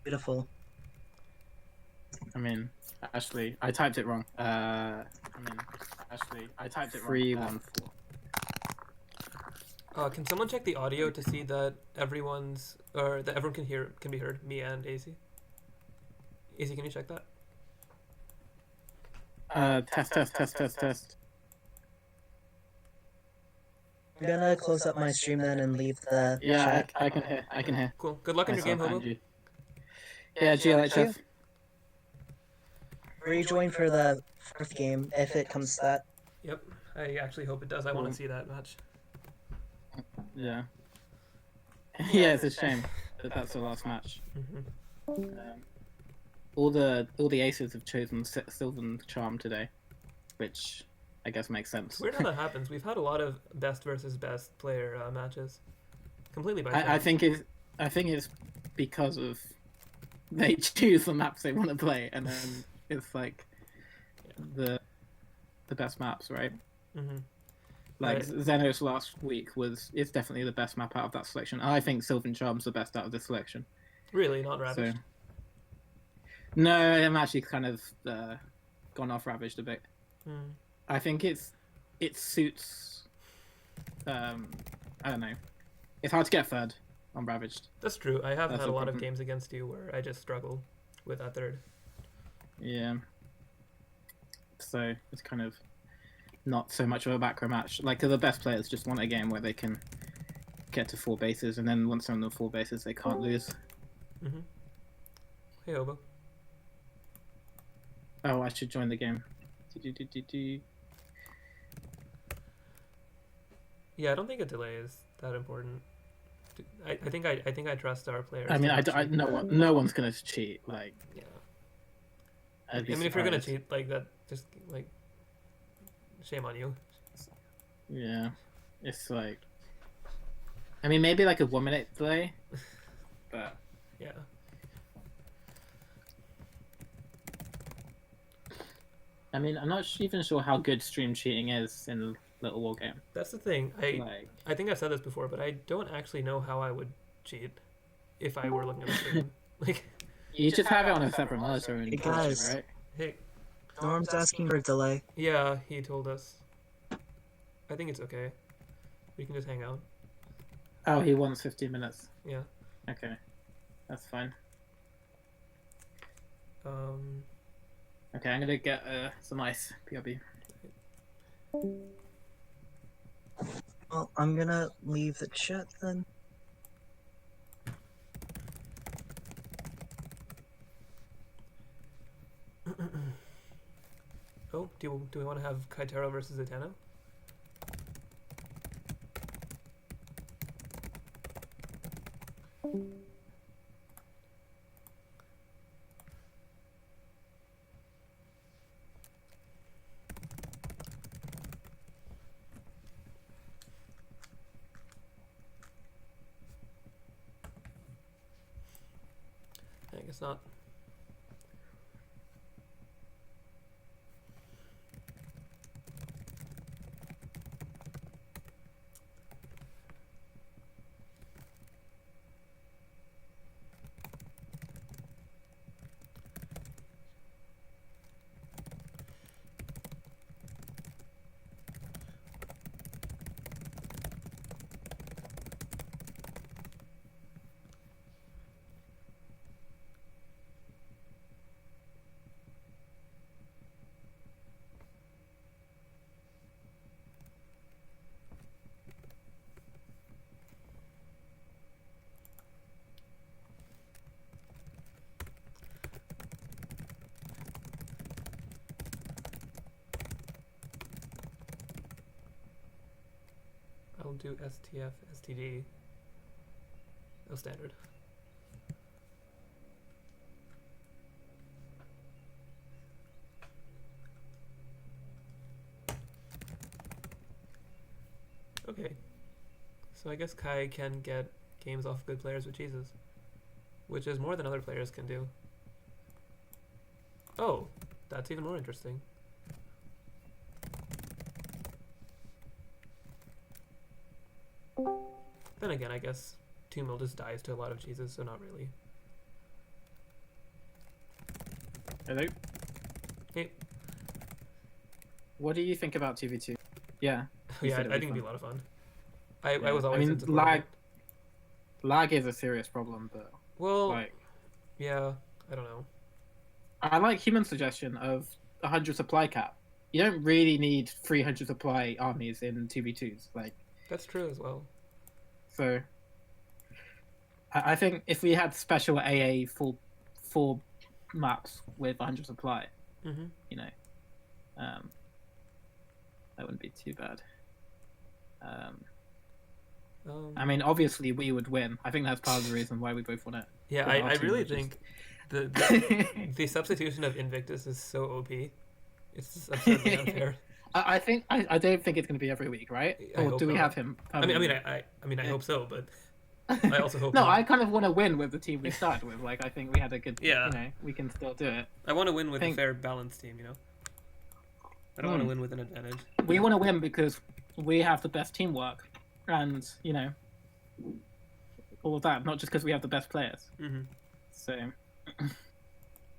Beautiful. I mean, actually, I typed it wrong. I typed it 314. Can someone check the audio to see that everyone can be heard? Me and AZ. AZ, can you check that? Test. I'm gonna close up my stream then and leave the chat. I can hear. Cool. Good luck in your game, Hobo. Yeah, GLHF. Rejoin for the 4th game if it comes to that. Yep. I actually hope it does. I want to see that match. Yeah. Yeah, it's a shame that that's the last match. All the aces have chosen Sylvan Charm today, which I guess makes sense. Weird how that happens. We've had a lot of best versus best player matches, completely by chance. I think it's because of they choose the maps they want to play, and then it's like the best maps, right? Like Xenos last week is definitely the best map out of that selection. I think Sylvan Charm's the best out of this selection. Really, not Ravaged? So, no, I'm actually kind of gone off Ravaged a bit. I think it suits. I don't know. It's hard to get third on Ravaged. That's true. I have had a lot of games against you where I just struggle with that third. Yeah. So it's kind of not so much of a macro match. Like the best players just want a game where they can get to 4 bases, and then once they're on the 4 bases, they can't lose. Hey, Hobo. Oh, I should join the game. Yeah, I don't think a delay is that important. I think I trust our players. I mean, no one's gonna cheat. Like, yeah. I mean, if you're gonna cheat like that, just like, shame on you. Yeah, it's like, I mean, maybe like a 1 minute delay, but yeah. I mean, I'm not even sure how good stream cheating is in Littlewargame. That's the thing. I think I've said this before, but I don't actually know how I would cheat if I were looking at the stream. Like, you just have it on a separate monitor and hey guys, right? Hey, Norm's asking for a delay. Yeah, he told us. I think it's okay. We can just hang out. Oh, he wants 15 minutes. Yeah. Okay, that's fine. Okay, I'm gonna get some ice. PRB. Well, I'm gonna leave the chat then. Oh, do we want to have Kaitaro versus Itano? I guess not. I'll do STF, STD. No standard. Okay. So I guess Kai can get games off good players with cheeses, which is more than other players can do. Oh, that's even more interesting. Then again, I guess 2 mil just dies to a lot of cheeses, so not really. Hello? Hey. What do you think about 2v2? Yeah. you Yeah, I said think it'd it'd be fun. a lot of fun. I Yeah. was always I mean, in support of it. lag is a serious problem, but Well, like, yeah, I don't know. I like human suggestion of 100 supply cap. You don't really need 300 supply armies in 2v2s. Like, That's true as well. so I think if we had special AA full maps with 100 supply, Mm-hmm. you know, that wouldn't be too bad. I mean, obviously we would win. I think that's part of the reason why we both won it. Yeah, With our I team, really which is- think the substitution of Invictus is so OP. It's just absurdly unfair. I think I don't think it's going to be every week, right? I Or hope do we not. have him? I mean, permanently? I hope so, but I also hope no, not. I kind of want to win with the team we started with. Like, I think we had a good. Yeah. You know, we can still do it. I want to win with think- a fair, balanced team. You know, I don't want to win with an advantage. We want to win because we have the best teamwork, and you know, all of that. Not just because we have the best players. Mm-hmm. So,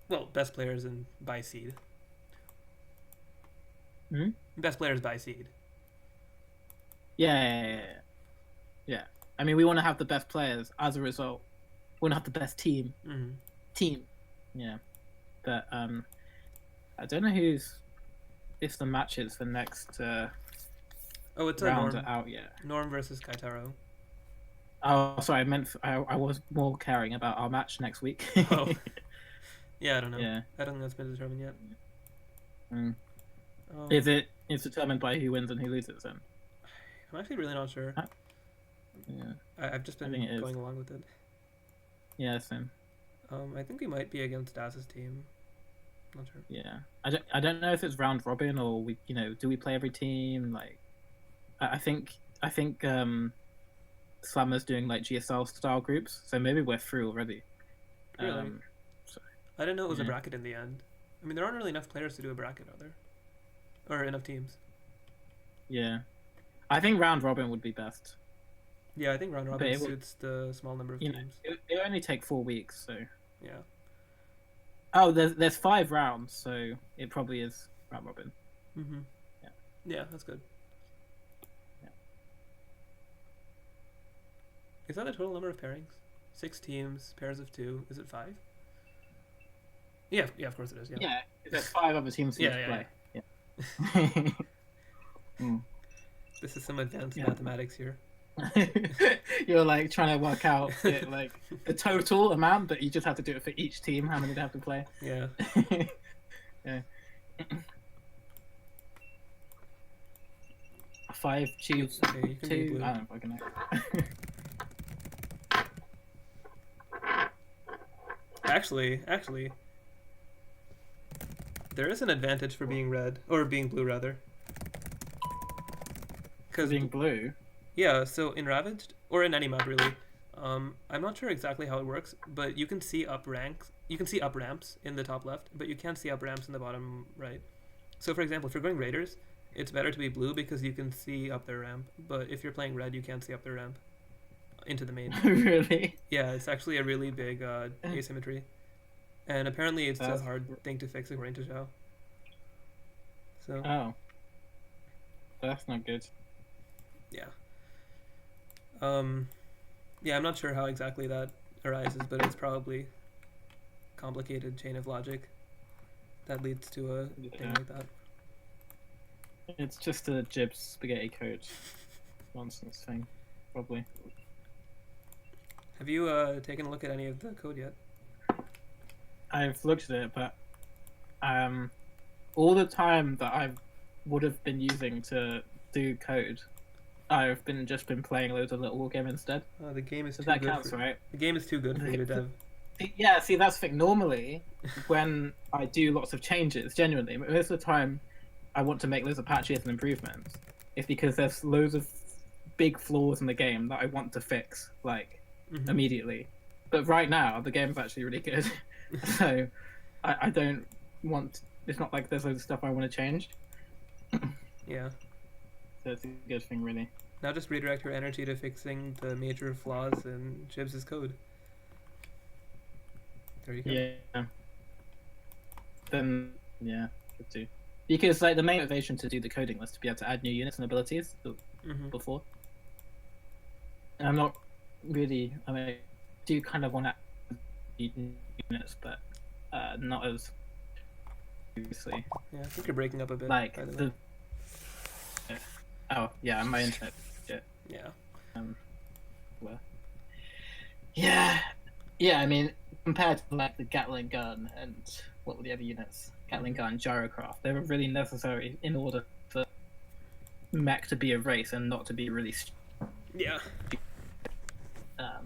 Well, best players and by seed. Hmm? Best players by seed. yeah. I mean, we want to have the best players as a result. We want to have the best team. Mm-hmm. Yeah, but I don't know if the matches for next Oh, it's a round Norm. are out yet. Norm versus Kaitaro. Oh, sorry, I meant I was more caring about our match next week. Oh. Yeah, I don't know. Yeah. I don't think that's been determined yet. Mm. Um, It's determined by who wins and who loses then? I'm actually really not sure. Yeah. I've just been think it is. going along with it. Yeah, same. I think we might be against Das's team. Not sure. Yeah. I don't know if it's round robin or do we play every team? Like, I think Slammer's doing like GSL style groups, so maybe we're through already. Really? I didn't know it was a Yeah. bracket in the end. I mean, there aren't really enough players to do a bracket, are there? Or enough teams. Yeah. I think round robin would be best. Yeah, I think round robin it will- suits the small number of You know, teams. it only take 4 weeks, so. Yeah. Oh, there's 5 rounds, so it probably is round robin. Mm-hmm. Yeah. Yeah, that's good. Yeah. Is that the total number of pairings? 6 teams, pairs of 2. Is it 5? Yeah, of course it is. Yeah. Yeah, there's 5 other teams to play. Yeah. This is some advanced Yeah. mathematics here. You're like trying to work out like the total amount, but you just have to do it for each team. How many they have to play? Yeah. Yeah. 5 choose Okay, you can be 2. blue. I don't fucking know. Actually, there is an advantage for being red or being blue rather. Because Being blue. yeah, so in Ravaged or in any map really, I'm not sure exactly how it works, but you can see up ranks. You can see up ramps in the top left, but you can't see up ramps in the bottom right. So for example, if you're going Raiders, it's better to be blue because you can see up their ramp. But if you're playing red, you can't see up their ramp into the main. Really? Yeah, it's actually a really big asymmetry, and apparently it's a That's- hard thing to fix according to Zhao. So Oh. That's not good. yeah, yeah, I'm not sure how exactly that arises, but it's probably complicated chain of logic that leads to a thing Yeah. like that. It's just a Jibs spaghetti code nonsense thing, probably. Have you taken a look at any of the code yet? I've looked at it, but all the time that I would have been using to do code, I've just been playing loads of Littlewargame instead. The game is So too that good. counts, right? The game is too good for you to dev. Yeah, see, that's the thing. Normally, when I do lots of changes, genuinely, most of the time, I want to make loads of patches and improvements. It's because there's loads of big flaws in the game that I want to fix, like, Mhm. immediately. But right now, the game's actually really good. So, I don't want... It's not like there's loads of stuff I want to change. Yeah. So it's a good thing, really. Now just redirect your energy to fixing the major flaws in Jibs' code. There you go. Yeah. then yeah, could do. Because like the main motivation to do the coding was to be able to add new units and abilities before. And I'm not really. I mean, I do kind of want to add new units, but not as previously. Yeah, I think you're breaking up a bit. Like by the way. Oh yeah, my internet. Yeah. Well. Yeah. Yeah, I mean, compared to like the Gatling gun and what were the other units? Gatling gun, gyrocraft. They were really necessary in order for mech to be a race and not to be really. Yeah. All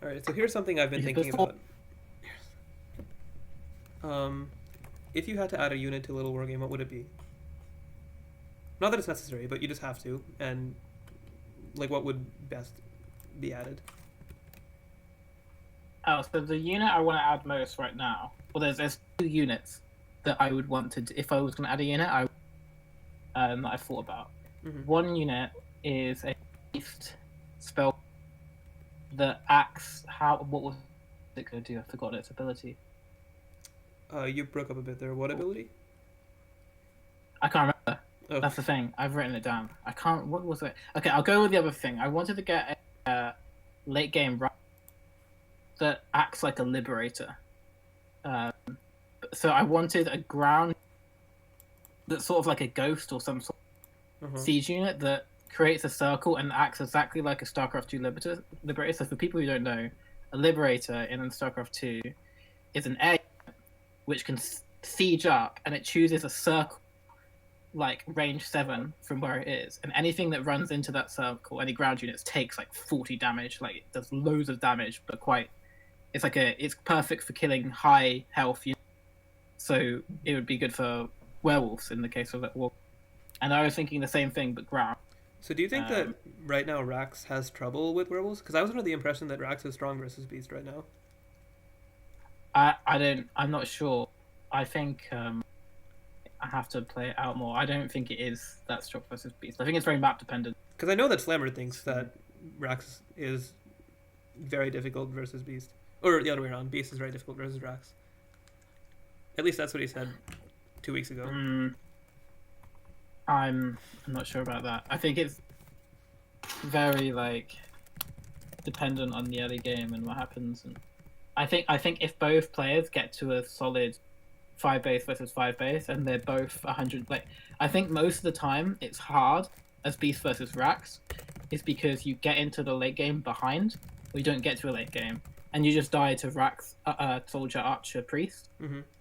right. So here's something I've been thinking about. If you had to add a unit to Littlewargame, what would it be? Not that it's necessary, but you just have to. And like, what would best be added? Oh, so the unit I want to add most right now. Well, there's 2 units that I would want to. If I was going to add a unit, that I thought about. One unit is a beast spell that acts. What was it going to do? I forgot its ability. You broke up a bit there. What ability? I can't remember. Oh. That's the thing. I've written it down. I can't. What was it? Okay, I'll go with the other thing. I wanted to get a late game that acts like a liberator. So I wanted a ground that's sort of like a ghost or some sort of siege unit that creates a circle and acts exactly like a StarCraft 2 liberator. So for people who don't know, a liberator in StarCraft 2 is an air which can siege up, and it chooses a circle like range 7 from where it is, and anything that runs into that circle, any ground units, takes like 40 damage. Like it does loads of damage, but it's perfect for killing high health units. So it would be good for werewolves in the case of it. And I was thinking the same thing, but ground. So do you think that right now Rax has trouble with werewolves? Because I was under the impression that Rax is strong versus Beast right now. I'm not sure. I think I have to play it out more. I don't think it is that strong versus Beast. I think it's very map dependent. Because I know that Slammer thinks that Rax is very difficult versus Beast. Or the other way around, Beast is very difficult versus Rax. At least that's what he said 2 weeks ago. I'm not sure about that. I think it's very like dependent on the early game and what happens. And I think if both players get to a solid 5 base versus 5 base and they're both 100, like I think most of the time it's hard as Beast versus Rax is because you get into the late game behind, or you don't get to a late game, and you just die to Rax, Soldier, Archer, Priest.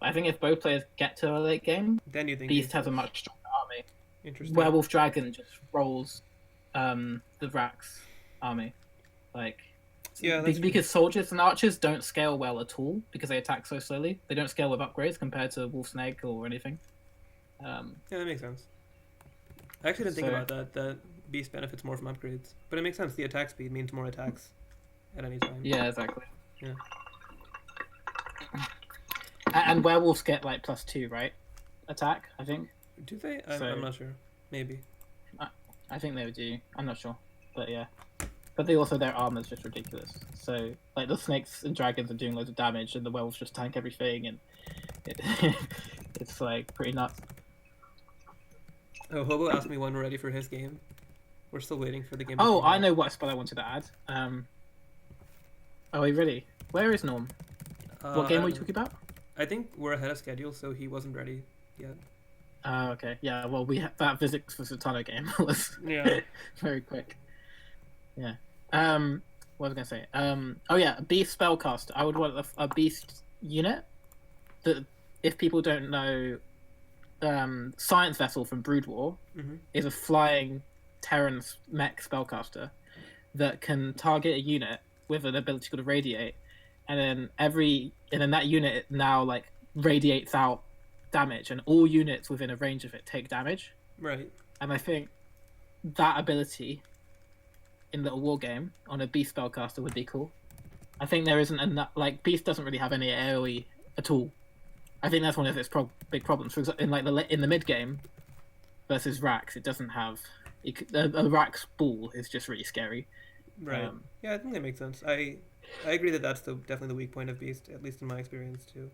I think if both players get to a late game, then you think Beast has a much stronger army. Interesting. Werewolf Dragon just rolls the Rax army. Like, yeah, because soldiers and archers don't scale well at all because they attack so slowly. They don't scale with upgrades compared to Wolf's Egg or anything. Yeah, that makes sense. I actually didn't think about that Beast benefits more from upgrades. But it makes sense. The attack speed means more attacks at any time. Yeah, exactly. Yeah. And werewolves get like +2, right? Attack, I think. Do they? I'm not sure. Maybe. I think they do. I'm not sure. But yeah. But they also, their armor's just ridiculous. So, like, the snakes and dragons are doing loads of damage, and the werewolves just tank everything, and it's, like, pretty nuts. Oh, Hobo asked me when we're ready for his game. We're still waiting for the game. Oh, I know what spell I wanted to add. Are we ready? Where is Norm? What game are we talking about? I think we're ahead of schedule, so he wasn't ready yet. Okay. Yeah, well, that Visixfan game was very quick. Yeah. What was I going to say? Oh yeah, Beast Spellcaster. I would want a Beast unit that, if people don't know, Science Vessel from Brood War is a flying Terran mech spellcaster that can target a unit with an ability called Radiate, and then that unit now like radiates out damage, and all units within a range of it take damage. Right. And I think that ability in Littlewargame on a Beast spellcaster would be cool. I think there isn't enough. Like, Beast doesn't really have any AoE at all. I think that's one of its big problems. For example, in the mid game versus Rax, it doesn't have a Rax ball is just really scary. Right. Yeah, I think that makes sense. I agree that that's definitely the weak point of Beast, at least in my experience too.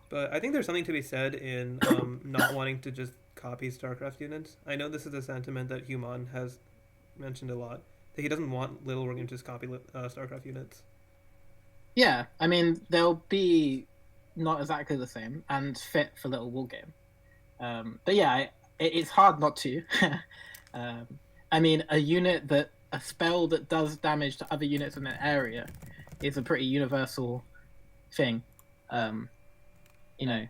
But I think there's something to be said in not wanting to just copy StarCraft units. I know this is a sentiment that Human has mentioned a lot. That he doesn't want Littlewargame to just copy StarCraft units. Yeah, I mean they'll be not exactly the same and fit for Littlewargame. But yeah, it's hard not to. I mean, a spell that does damage to other units in an area is a pretty universal thing. You know.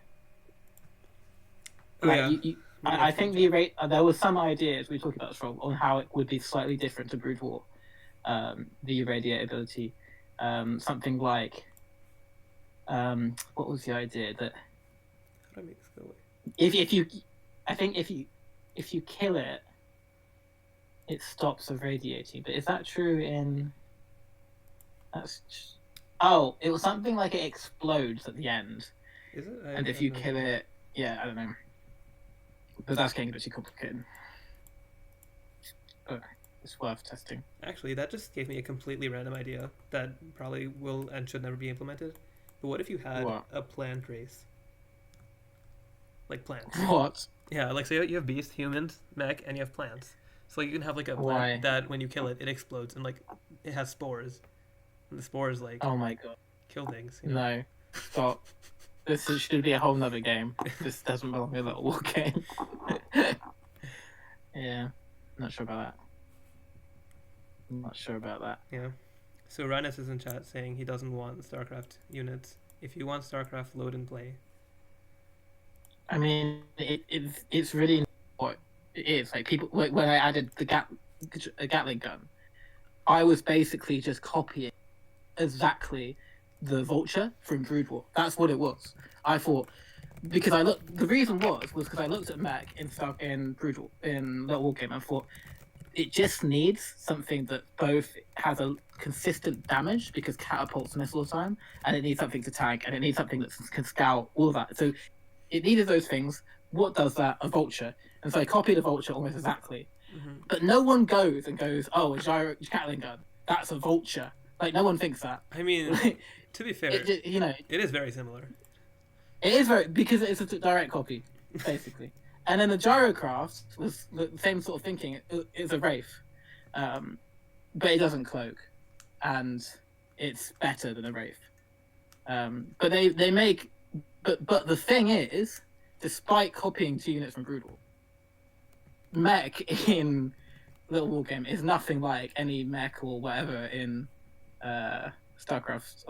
Oh, Like, yeah. I think there was some ideas we talked about this on how it would be slightly different to Brood War, the irradiate ability, something like, what was the idea that How do I make this go away? if you kill it, it stops irradiating. But is that true in? Oh, it was something like it explodes at the end. Is it? And if you kill it, yeah, I don't know. But that's getting a bit too complicated. But it's worth testing. Actually, that just gave me a completely random idea that probably will and should never be implemented. But what if you had a plant race? Like plants. What? Yeah, like so you have beast, humans, mech, and you have plants. So like, you can have like a plant that when you kill it, it explodes and like it has spores. And the spores like oh my god, kill things. You know? No, stop. This should be a whole nother game. This doesn't belong in a war game. Yeah, not sure about that. Yeah. So Rhinus is in chat saying he doesn't want StarCraft units. If you want StarCraft, load and play. I mean, it's really what it is. Like people, when I added the Gatling gun, I was basically just copying exactly the Vulture from Brood War. That's what it was. I thought because the reason was because I looked at mech in Brood War, in Littlewargame, and thought it just needs something that both has a consistent damage because catapults miss all the time, and it needs something to tank, and it needs something that can scout, all of that. So it needed those things. What does that? A Vulture. And so I copied a Vulture almost exactly. Mm-hmm. But no one goes, oh, a Gatling gun. That's a Vulture. Like, no one thinks that. I mean, to be fair, it is very similar. It is because it's a direct copy, basically. And then the Gyrocraft was the same sort of thinking. It's a Wraith. But it doesn't cloak. And it's better than a Wraith. But they make... But the thing is, despite copying 2 units from Brood War, mech in Littlewargame is nothing like any mech or whatever in StarCraft.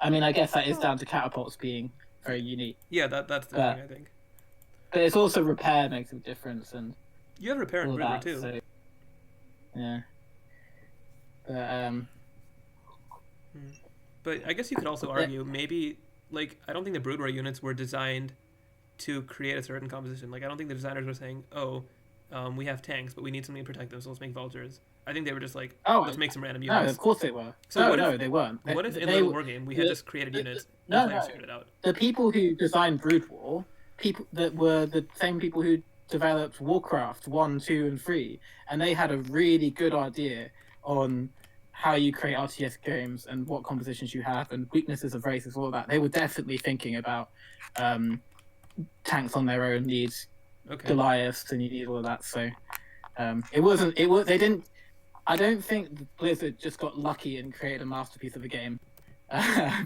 I mean, I guess that is down to catapults being very unique. Yeah, that's the thing, I think. But it's also repair makes a difference, and you have repair in Brood War too. So, yeah. But But I guess you could also argue maybe like I don't think the Brood War units were designed to create a certain composition. Like I don't think the designers were saying, we have tanks, but we need something to protect them, so let's make vultures. I think they were just like, let's make some random units. No, of course they were. They weren't. What if in the Wargame we had just created units and players figured it out? The people who designed Brood War, people that were the same people who developed Warcraft 1, 2, and 3, and they had a really good idea on how you create RTS games and what compositions you have and weaknesses of races, all of that. They were definitely thinking about tanks on their own needs, Goliaths, and you need all of that. So they didn't. I don't think Blizzard just got lucky and created a masterpiece of a game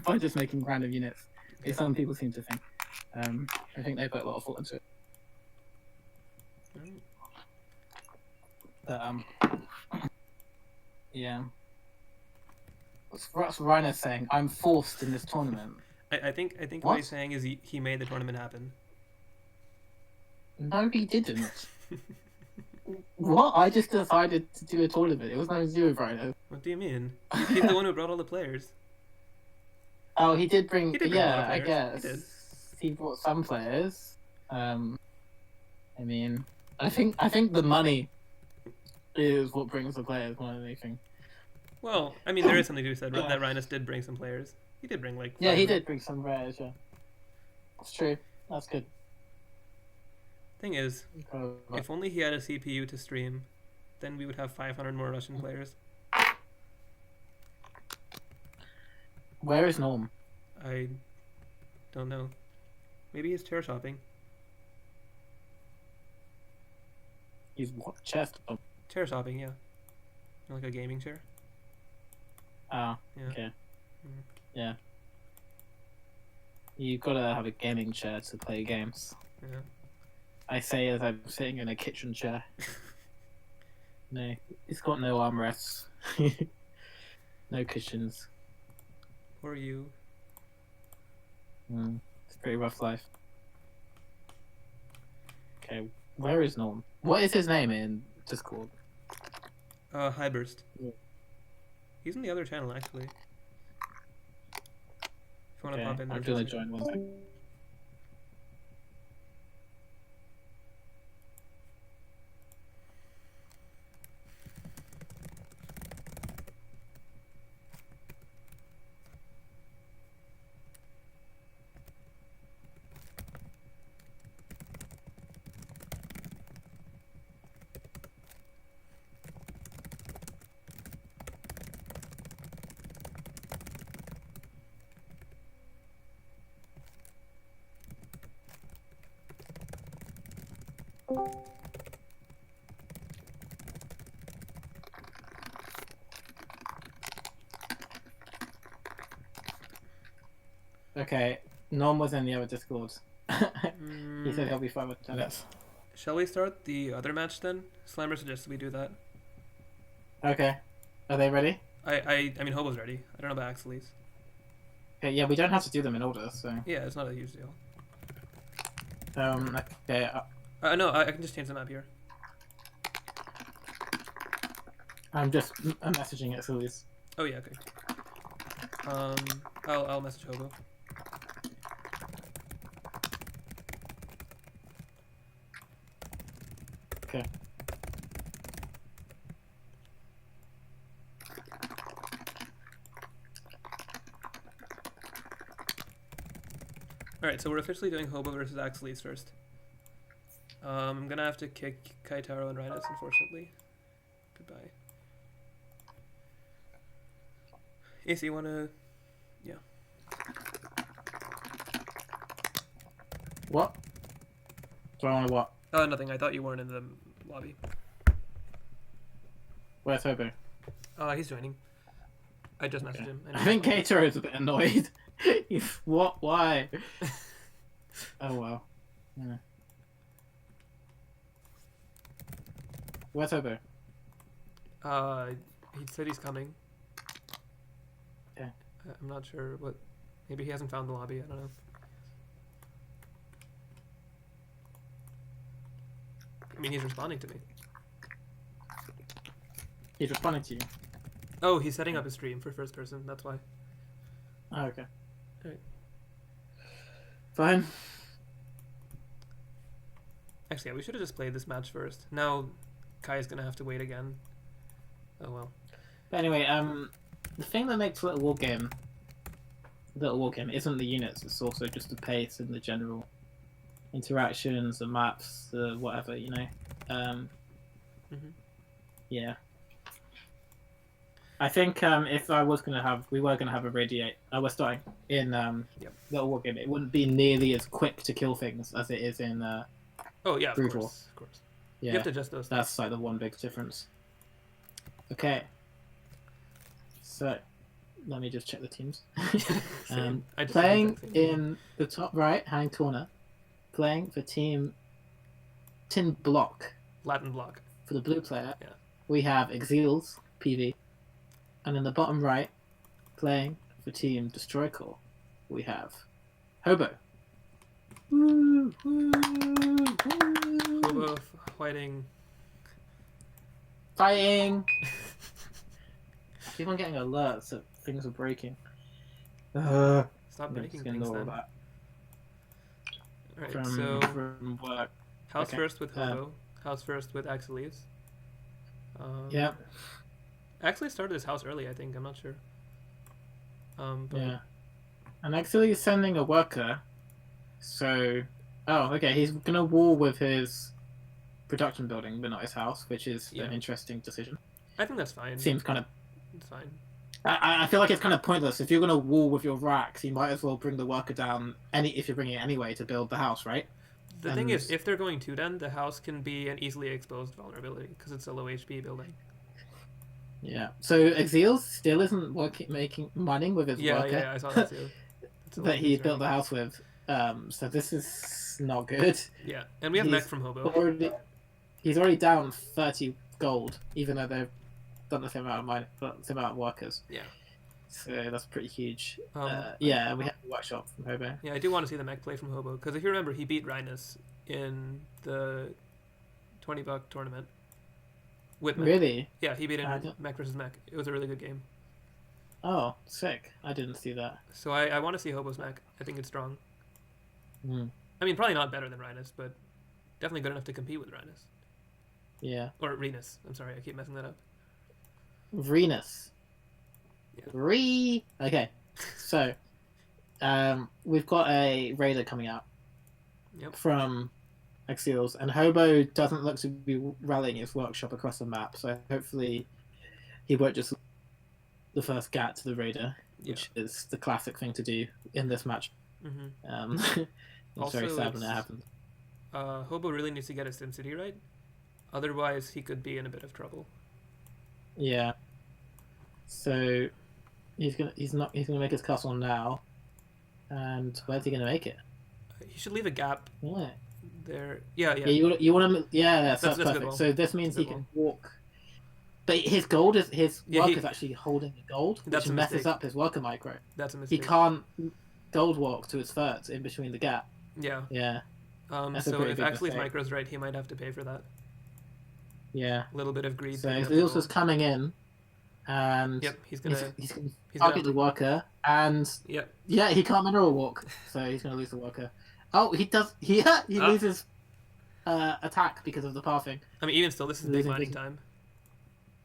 by just making random units. As some people seem to think. I think they put a lot of thought into it. But yeah. What's Reiner saying? I'm forced in this tournament. I think what he's saying is he made the tournament happen. No, he didn't. What? I just decided to do a tournament. It was nothing to do with Reiner. What do you mean? He's the one who brought all the players. Oh, he did bring. Yeah, I guess. He did. He brought some players. I mean, I think the money is what brings the players more than anything. Well, I mean, there is something to be said that Rhinus did bring some players. He did bring like. Yeah, he did bring some rares. Yeah, that's true. That's good. Thing is, if only he had a CPU to stream, then we would have 500 more Russian players. Where is Norm? I Don't know. Maybe he's chair shopping. He's what? Chest? Oh, Chair shopping, yeah. Like a gaming chair. oh Yeah. okay. Mm. Yeah. You've got to have a gaming chair to play games. Yeah. I say as I'm sitting in a kitchen chair. No, it's got no armrests. No cushions. Or you. It's a pretty rough life. Okay, where is Norm? What is his name in Discord? Highburst. Yeah. He's in the other channel, actually. If you want to Okay, pop in there. I'm for a gonna second. join one second. Okay, Norm was in the other Discord. He said he'll be fine with tennis. Shall we start the other match then? Slammer suggests we do that. Okay, are they ready? I mean, Hobo's ready. I don't know about Axilles. Okay, yeah, we don't have to do them in order, so. Yeah, it's not a huge deal. Okay, No, I can just change the map here. I'm just messaging it, so it's. Oh yeah, okay. I'll message Hobo. Okay. Alright, so we're officially doing Hobo versus Axilles first. I'm gonna have to kick Kaitaro and Rhinus, unfortunately. Goodbye. AC, you wanna... Yeah. What? Do I want to what? Oh, nothing. I thought you weren't in the lobby. Where's Hobo? He's joining. I just messaged him. I think Kaitaro is a bit annoyed. What? Why? Oh well. Yeah. Where's Hobo? He said he's coming. Okay. I'm not sure what... Maybe he hasn't found the lobby. I don't know. I mean, he's responding to me. He's responding to you. Oh, he's setting up his stream for first person. That's why. Oh, okay. Alright. Fine. Actually, yeah, we should have just played this match first. Now, Kai is gonna have to wait again. Oh well. But anyway, the thing that makes Littlewargame isn't the units, it's also just the pace and the general interactions, the maps, the whatever, you know. Yeah. I think if I was gonna have, we were gonna have a radiate. We're starting in Littlewargame. It wouldn't be nearly as quick to kill things as it is in. Oh yeah, of Brutal. course, of course. Yeah, You have to adjust those. that's like the one big difference. Okay. So, let me just check the teams. Same. I just Playing did the exact same. in the top right hand corner, playing for team Tin Bloc. Latin block. For the blue player, Yeah. we have Axilles, PV. And in the bottom right, playing for team DESTROYcall, we have Hobo. Woo, woo, woo. Hobo fighting. Fighting! I keep on getting alerts that things are breaking. Stop I'm breaking just gonna things ignore then. that. Alright, so From work. house okay. first with Hobo. House first with Axilles. Yeah. Axilles started his house early, I think. I'm not sure. But Yeah. And actually he's sending a worker. So... Oh, okay. He's going to wall with his production building, but not his house, which is Yeah. an interesting decision. I think that's fine. Seems kind of... It's fine. I feel like it's kind of pointless. If you're going to wall with your racks, you might as well bring the worker down if you're bringing it anyway to build the house, right? The thing is, if they're going 2-den, the house can be an easily exposed vulnerability because it's a low HP building. Yeah. So Axilles still isn't mining with his worker. Yeah, I saw that too. That he built the house with. So this is not good. Yeah, and we have mech from Hobo. He's already down 30 gold, even though they've done the same amount of workers. Yeah. So that's pretty huge. Yeah, and we have a workshop from Hobo. Yeah, I do want to see the mech play from Hobo because if you remember, he beat Rhinus in the $20 tournament. With mech. Really? Yeah, he beat him mech versus mech. It was a really good game. Oh, sick! I didn't see that. So I want to see Hobo's mech. I think it's strong. Mm. I mean, probably not better than Rhinus, but definitely good enough to compete with Rhinus. Yeah. Or Renus. I'm sorry, I keep messing that up. Renus. Yeah. Okay. So, we've got a raider coming out. Yep. From Axilles, and Hobo doesn't look to be rallying his workshop across the map, so hopefully he won't just the first gat to the raider, which is the classic thing to do in this match. Mm-hmm. It's also, very sad when it happens. Hobo really needs to get his SimCity right, otherwise he could be in a bit of trouble. Yeah. So he's gonna make his castle now, and where's he gonna make it? He should leave a gap. Yeah. There. Yeah. You want to. Yeah, that's perfect. Good. So this means he can walk. But his gold is worker's actually holding the gold, which messes up his worker micro. That's a mistake. He can't gold walk to his thirds in between the gap. Yeah. Yeah. So if Axilles micro's right, he might have to pay for that. Yeah. A little bit of greed. So Axilles is coming in, and he's gonna target the worker, and yeah, he can't mineral walk, so he's gonna lose the worker. Oh, he does. He loses attack because of the pathing. I mean, even still, this is big mining time.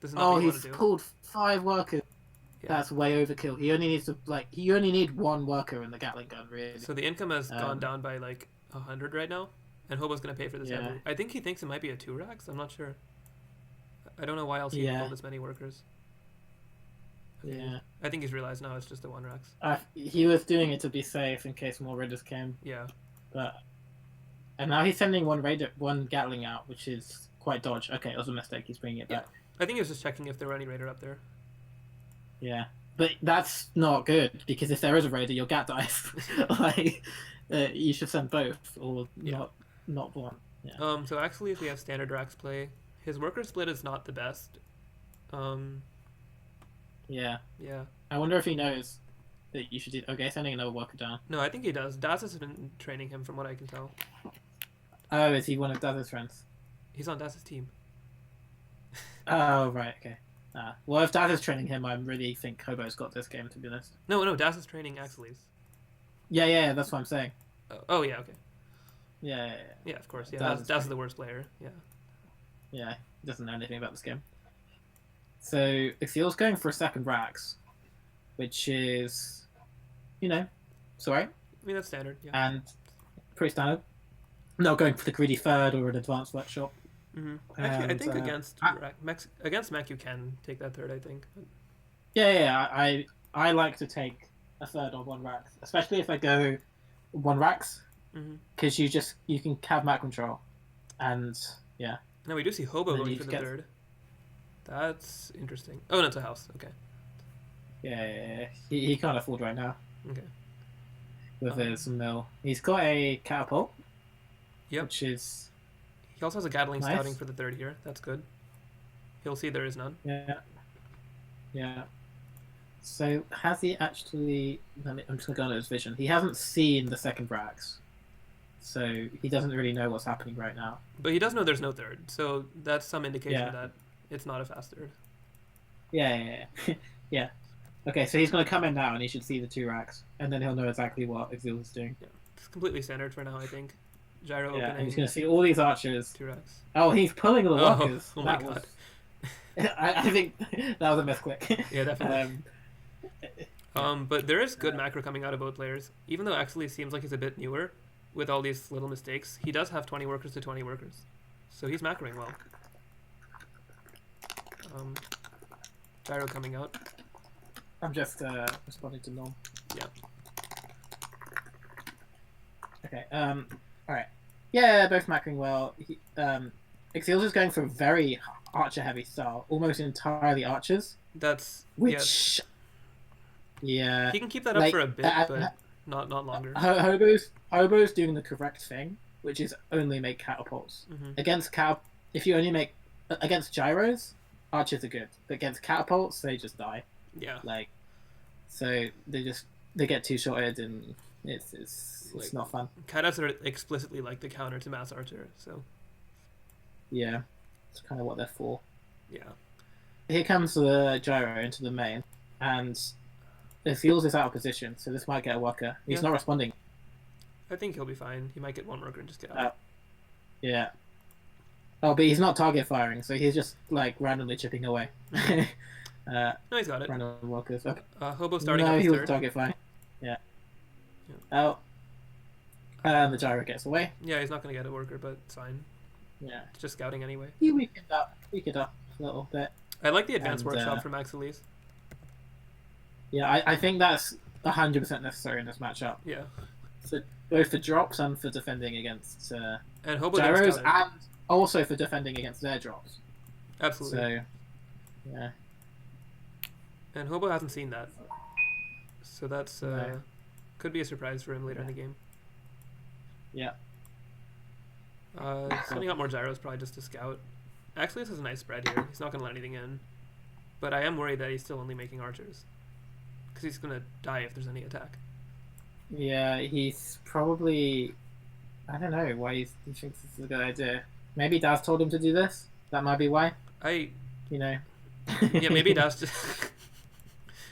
This is not what he's pulled 5 workers. Yeah. That's way overkill. He only needs to you only need 1 worker in the Gatling gun, really. So the income has gone down by like 100 right now, and Hobo's gonna pay for this. Yeah. I think he thinks it might be a 2 racks. I'm not sure. I don't know why else he pulled this many workers. Okay. Yeah. I think he's realized now it's just the 1 racks. He was doing it to be safe in case more raiders came. Yeah. And now he's sending 1 Gatling out, which is quite dodge. Okay, it was a mistake. He's bringing it back. I think he was just checking if there were any raider up there. Yeah, but that's not good because if there is a raider, your Gat dies. You should send both or not one. Yeah. So actually, if we have standard racks play, his worker split is not the best. Yeah. Yeah. I wonder if he knows that you should do. Okay, sending another worker down. No, I think he does. Daz has been training him, from what I can tell. Oh, is he one of Daz's friends? He's on Daz's team. Oh, right, okay. Well, if Daz is training him, I really think Hobo's got this game, to be honest. No, Daz is training Axilles. Yeah, that's what I'm saying. Oh, yeah, okay. Yeah, of course. Yeah, Daz is the worst player. Yeah. Yeah, he doesn't know anything about this game. So, Axilles going for a 2nd racks, which is, it's alright. I mean, that's standard, yeah. And pretty standard. Not going for the greedy 3rd or an advanced workshop. Mm-hmm. Actually, I think against mech you can take that 3rd, I think. Yeah, I like to take a 3rd or 1 racks, especially if I go 1 racks, because you can have map control, and yeah. Now we do see Hobo going for the 3rd. That's interesting. Oh, no, it's a house. Okay. Yeah. He can't afford right now. Okay. With his mill, he's got a catapult. Yep. Which is. He also has a Gatling scouting for the 3rd here. That's good. He'll see there is none. Yeah. So has he actually? I'm just gonna go on his vision. He hasn't seen the 2nd racks, so he doesn't really know what's happening right now. But he does know there's no 3rd, so that's some indication that it's not a fast 3rd. Yeah. Okay, so he's gonna come in now, and he should see the 2 racks, and then he'll know exactly what Axilles is doing. Yeah, it's completely standard for now, I think. Gyro opening. And he's gonna see all these archers. 2 racks. Oh, he's pulling the workers. Oh my god. I think that was a misclick. Yeah, definitely. But there is good macro coming out of both players. Even though Axilles seems like he's a bit newer with all these little mistakes, he does have 20 workers to 20 workers. So he's macroing well. Gyro coming out. I'm just responding to Norm. Yeah. Okay. All right. Yeah, both macroing well. Axilles is going for a very archer-heavy style, almost entirely archers. That's which. Yeah. He can keep that up for a bit, but not longer. Hobo's doing the correct thing, which is only make catapults. Against if you only make against gyros, archers are good, but against catapults, they just die. Yeah. Like, so they get too shorted, and it's not fun. Kaitas are explicitly like the counter to mass archer, so. Yeah, it's kind of what they're for. Yeah. Here comes the gyro into the main, and the Axilles is out of position, so this might get a worker. He's not responding. I think he'll be fine. He might get one worker and just get out. Yeah. Oh, but he's not target firing, so he's just like randomly chipping away. No, he's got it. Random workers. Okay. Hobo starting no, up he was third. target firing. Yeah. Oh. And the gyro gets away. Yeah, he's not going to get a worker, but it's fine. Yeah. It's just scouting anyway. He weakened up a little bit. I like the advanced workshop from Axilles. Yeah, I think that's 100% necessary in this matchup. Yeah. So both for drops and for defending against and Hobo gyros, and also for defending against their drops. Absolutely. So, yeah. And Hobo hasn't seen that. So that's could be a surprise for him later in the game. Yeah. Sending out more gyros probably just to scout. Actually, this is a nice spread here. He's not going to let anything in. But I am worried that he's still only making archers. Because he's going to die if there's any attack. Yeah, he's probably... I don't know why he thinks this is a good idea. Maybe Daz told him to do this. That might be why. You know. Yeah, maybe Daz just...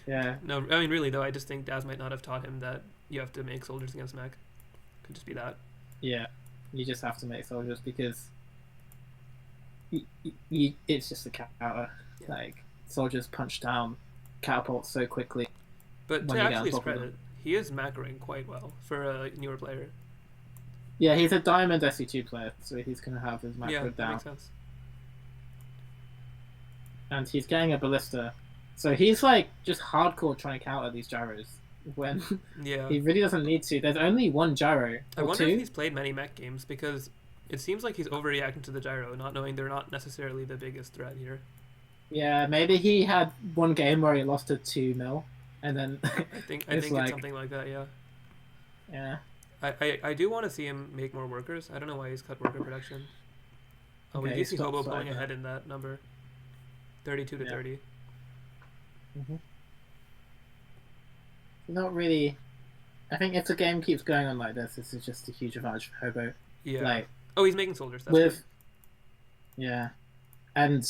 Yeah. No, I mean, really, though, I just think Daz might not have taught him that you have to make soldiers against mech. Could just be that. Yeah. You just have to make soldiers because... it's just a counter. Yeah. Like, soldiers punch down catapults so quickly. But to actually spread it, he is macroing quite well for a newer player. Yeah, he's a diamond SC2 player, so he's going to have his macro down. That makes sense. And he's getting a ballista. So he's like just hardcore trying to counter these gyros when he really doesn't need to. There's only one gyro. I wonder if he's played many mech games because it seems like he's overreacting to the gyro, not knowing they're not necessarily the biggest threat here. Yeah, maybe he had one game where he lost to 2 mil, and then I think it's something like that. Yeah. Yeah. I do want to see him make more workers. I don't know why he's cut worker production. Oh, we do see Hobo pulling ahead in that number. 32 to 30. Not really. I think if the game keeps going on like this is just a huge advantage for Hobo. Yeah. Like, he's making soldiers. That's good. Yeah. And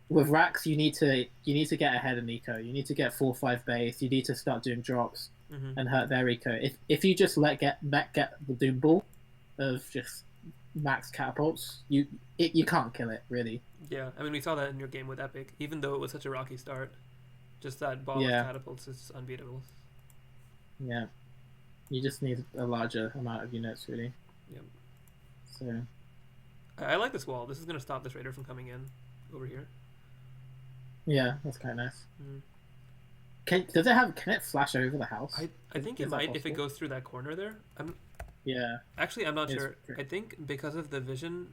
with Rax, you need to get ahead in eco. You need to get 4-5 base. You need to start doing drops and hurt their eco. If you just get the Doom Ball of just max catapults, you can't kill it really. Yeah, I mean we saw that in your game with Epic. Even though it was such a rocky start, just that ball of catapults is unbeatable. Yeah, you just need a larger amount of units really. Yep. So I like this wall. This is gonna stop this raider from coming in over here. Yeah, that's kind of nice. Can it flash over the house? I think it might if it goes through that corner there. Actually, I'm not sure. I think because of the vision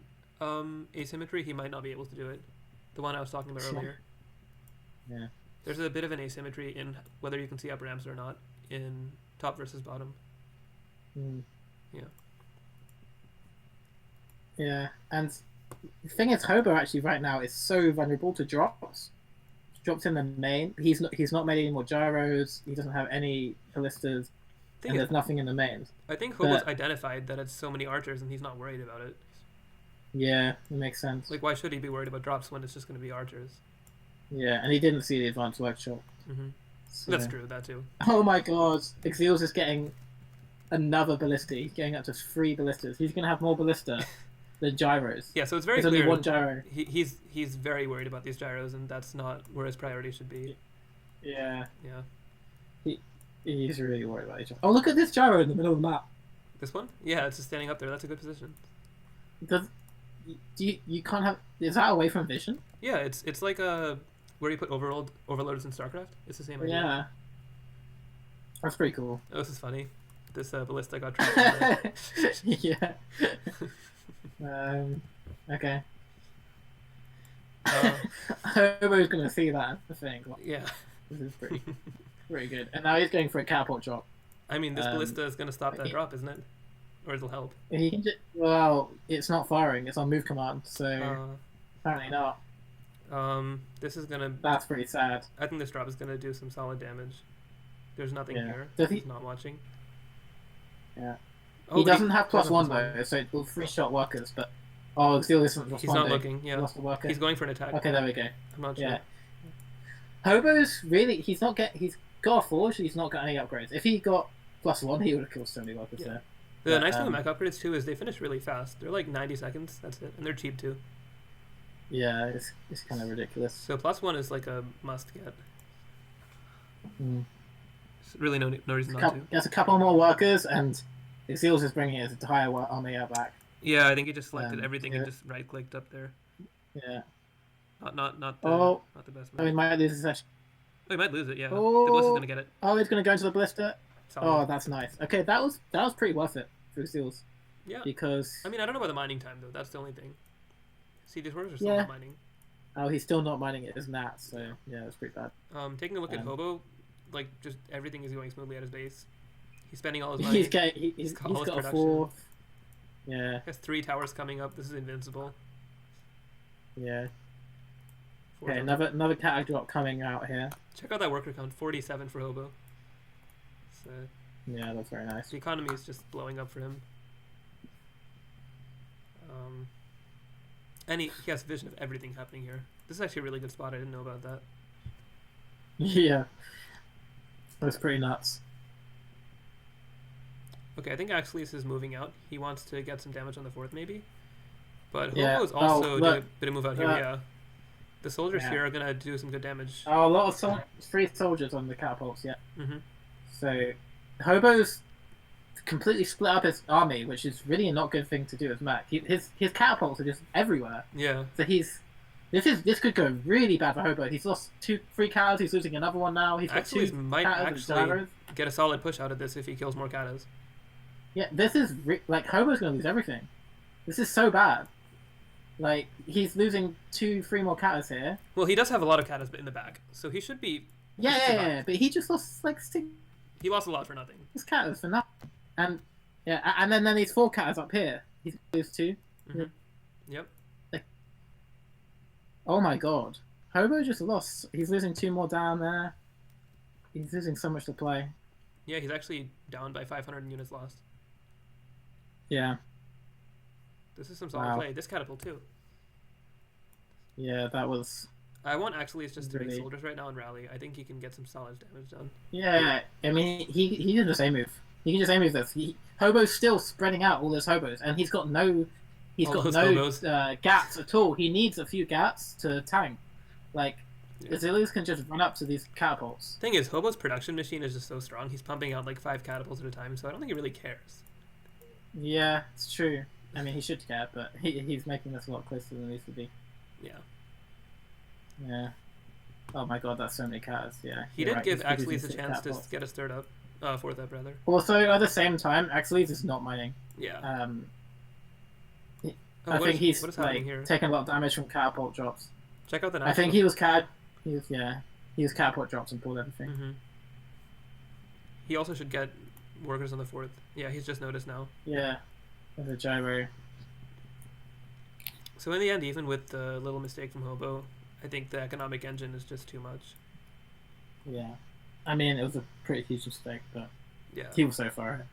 asymmetry, he might not be able to do it. The one I was talking about earlier. Yeah. There's a bit of an asymmetry in whether you can see upper ramps or not in top versus bottom. Yeah. Yeah, and the thing is, Hobo actually right now is so vulnerable to drops. Drops in the main. He's not made any more gyros. He doesn't have any ballistas, and there's nothing in the main. I think Hobo's identified that it's so many archers, and he's not worried about it. Yeah, it makes sense. Like, why should he be worried about drops when it's just going to be archers? Yeah, and he didn't see the advanced workshop. So. That's true. That too. Oh my God, Axilles is getting another ballista. He's getting up to 3 ballistas. He's gonna have more ballista. The gyros. Yeah, so it's very clear. There's only one gyro. He's very worried about these gyros, and that's not where his priority should be. Yeah. Yeah. He's really worried about each other. Oh, look at this gyro in the middle of the map. This one? Yeah, it's just standing up there. That's a good position. You can't have? Is that away from vision? Yeah, it's like a where you put overloads in StarCraft. It's the same idea. Yeah. That's pretty cool. Oh, this is funny. This ballista got trapped. Yeah. Okay. Hobo's gonna see that, I think. Yeah. This is pretty good. And now he's going for a catapult drop. I mean, this ballista is gonna stop that drop, isn't it? Or it'll help. He can just, well, it's not firing. It's on move command, so apparently not. This is gonna. That's pretty sad. I think this drop is gonna do some solid damage. There's nothing here. He's not watching. Yeah. Oh, he doesn't have +1 though, so it will free shot workers. But Axilles isn't responding. He's not looking. Yeah. Lost the worker. He's going for an attack. Okay, there we go. I'm not sure. Yeah. Hobo's really. He's got a forge. He's not got any upgrades. If he got +1, he would have killed so many workers there. The nice thing with mech upgrades too is they finish really fast. They're like 90 seconds. That's it, and they're cheap too. Yeah, it's kind of ridiculous. So +1 is like a must get. Mm. There's really no reason not to. There's a couple more workers, and Axilles is bringing his entire army out back. Yeah, I think he just selected everything and just right clicked up there. Yeah. Not the best. Oh, he might lose his session. Oh, he might lose it. Yeah. Oh, the ballista's gonna get it. Oh, he's gonna go into the ballista. Solid. Oh, that's nice. Okay, that was pretty worth it for Axilles. Yeah. Because I mean, I don't know about the mining time though. That's the only thing. See, these workers are still not mining. Oh, he's still not mining it as Nat, so yeah, it's pretty bad. Taking a look at Hobo, like just everything is going smoothly at his base. He's spending all his money. He's got a 4. Yeah. He has 3 towers coming up. This is invincible. Yeah. Okay, another cat drop coming out here. Check out that worker count, 47 for Hobo. So, yeah, that's very nice. The economy is just blowing up for him. And he has vision of everything happening here. This is actually a really good spot. I didn't know about that. Yeah. That's pretty nuts. Okay, I think Axilles is moving out. He wants to get some damage on the 4th, maybe. But Hobo is also doing a bit of move out here, yeah. The soldiers here are going to do some good damage. Oh, a lot of free soldiers on the catapults, yeah. Mm-hmm. So, Hobo's completely split up his army, which is really a not good thing to do as mech. His catapults are just everywhere. Yeah. So this could go really bad for Hobo. He's lost 3 cows. He's losing another one now. He's got Axilles 2 might actually get a solid push out of this if he kills more katas. Yeah, this is like Hobo's going to lose everything. This is so bad. Like he's losing 3 more katas here. Well, he does have a lot of katas in the back, so he should be. Yeah, but he just lost like 6. He lost a lot for nothing. His katas for nothing, and then these 4 katas up here. He's lose 2. Mm-hmm. Yep. Like, oh my god, Hobo just lost. He's losing 2 more down there. He's losing so much to play. Yeah, he's actually down by 500 units lost. Yeah. This is some solid play. This catapult too. Yeah, that was. I want Axilles just to make soldiers right now and rally. I think he can get some solid damage done. Yeah, I mean he can just A move. He can just A move this. Hobo's still spreading out all those hobos, and he's got no gats at all. He needs a few gats to tank. Like Axilles can just run up to these catapults. Thing is, Hobo's production machine is just so strong. He's pumping out like 5 catapults at a time, so I don't think he really cares. Yeah, it's true. I mean, he should care, but he's making this a lot closer than it needs to be. Yeah. Yeah. Oh my god, that's so many cats. Yeah. He did give Axilles a chance to get us 3rd up, 4th up rather. Also, at the same time, Axilles is not mining. Yeah. I think he's like taking a lot of damage from catapult drops. Check out the. I think he was catapult drops and pulled everything. Mm-hmm. He also should get workers on the 4th. Yeah, he's just noticed now. Yeah. There's a gyro. So in the end, even with the little mistake from Hobo, I think the economic engine is just too much. Yeah. I mean, it was a pretty huge mistake, but yeah, he was so far ahead.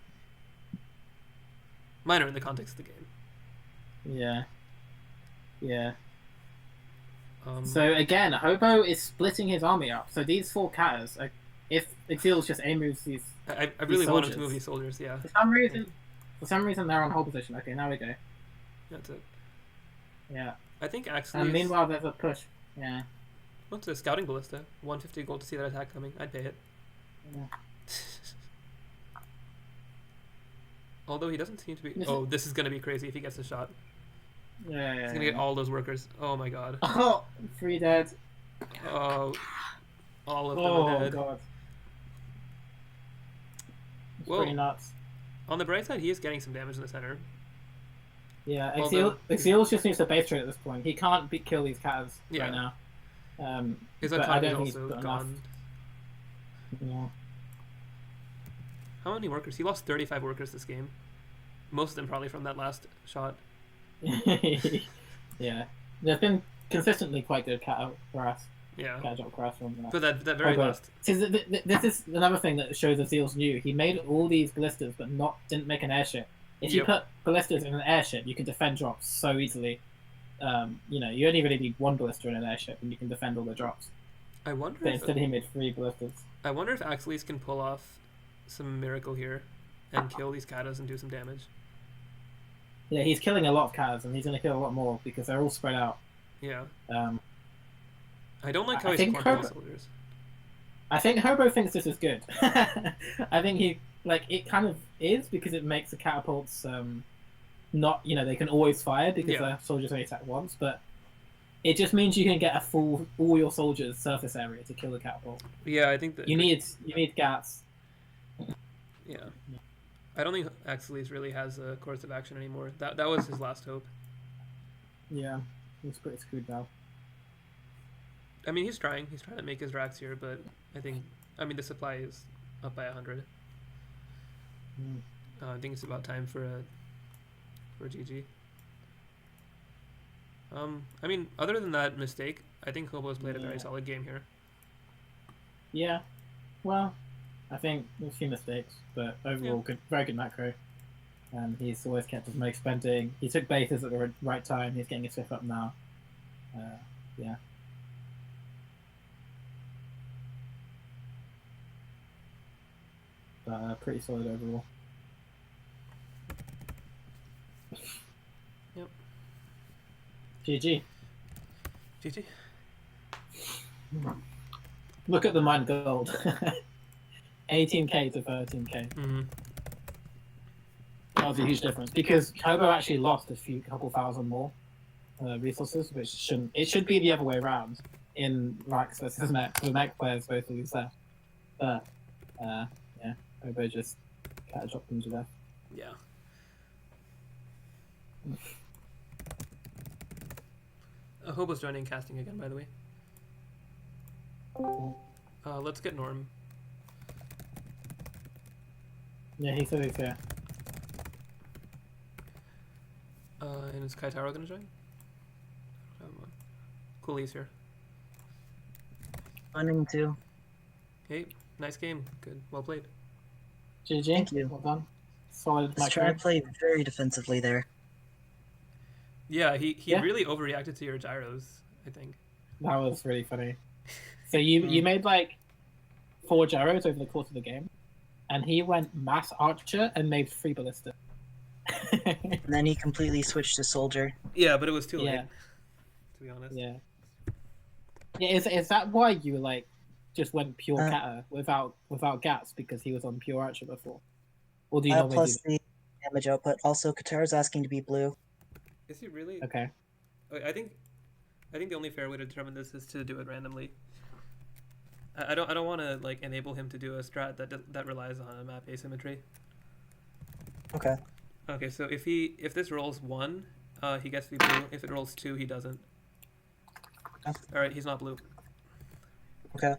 Minor in the context of the game. Yeah. Yeah. So again, Hobo is splitting his army up. So these 4 katas, if Axilles just A moves these, I really want him to move these soldiers. Yeah. For some reason, they're on hold position. Okay, now we go. That's it. Yeah. I think Axilles. And meanwhile, there's a push. Yeah. What's a scouting ballista? 150 gold to see that attack coming. I'd pay it. Yeah. Although he doesn't seem to be. Oh, this is gonna be crazy if he gets a shot. Yeah. He's gonna get all those workers. Oh my god. Oh, 3 dead. Oh, all of them Oh are dead. god. It's Whoa. pretty nuts. On the bright side, he is getting some damage in the center. Yeah, Although- Axilles just needs to base trade at this point. He can't kill these cats Yeah. right now. His but I autonomy is don't think he's also got gone. enough. How many workers? He lost 35 workers this game. Most of them probably from that last shot. Yeah. Yeah. There's been consistently quite good cat grass. Yeah. Cat drop grass from that. But that very Hobo. last. See, this is another thing that shows Axilles new. He made all these ballistas, but didn't make an airship. If you Yep. put ballistas in an airship, you can defend drops so easily. You only really need one ballista in an airship, and you can defend all the drops. I wonder But if instead, he made 3 ballistas. Axilles can pull off some miracle here and kill these katas and do some damage. Yeah, he's killing a lot of cats, and he's going to kill a lot more because they're all spread out. Yeah. Um, I don't like how I he's think cornering Hobo- soldiers. I think Hobo thinks this is good. I think it kind of is because it makes the catapults not, they can always fire because Yeah. the soldiers only attack once, but it just means you can get all your soldiers' surface area to kill the catapult. Yeah, I think that You need gats. Yeah. I don't think Axilles really has a course of action anymore. That was his last hope. Yeah, he's pretty screwed now. I mean, he's trying to make his racks here, but the supply is up by 100. I think it's about time for a GG. Other than that mistake, I think Hobo's played a very solid game here. Yeah, well, I think there's a few mistakes, but overall, very good macro. And he's always kept his make spending. He took bases at the right time. He's getting his fifth up now. Yeah. But pretty solid overall. Yep. GG. GG. Look at the mine gold. 18k to 13k. Mm-hmm. That was a huge difference because Hobo actually lost couple thousand more resources, which shouldn't. It should be the other way around in racks versus mech. The mech players both lose there, but yeah, Hobo just dropped them to death. Yeah. Hobo's joining casting again, by the way. Let's get Norm. Yeah, he said he's here. And is Kaitaro gonna join? Cool, he's here. Running too. Hey, nice game. Good, well played. GG. Thank you. Well done. Solid Let's try macro. to play very defensively there. Yeah, he Yeah. really overreacted to your gyros, I think. That was really funny. So you made like 4 gyros over the course of the game, and he went mass archer and made 3 ballista. And then he completely switched to soldier. Yeah, but it was too Yeah. late, to be honest. Yeah. Yeah, is that why you like just went pure kata without gats because he was on pure archer before? Or do you normally Plus do the damage output. Also, Kaitaro's asking to be blue. Is he really? that? Okay. I think the only fair way to determine this is to do it randomly. I don't want to like enable him to do a strat that relies on a map asymmetry. Okay. Okay, so if this rolls 1, he gets to be blue. If it rolls 2, he doesn't. Oh. All right, he's not blue. Okay.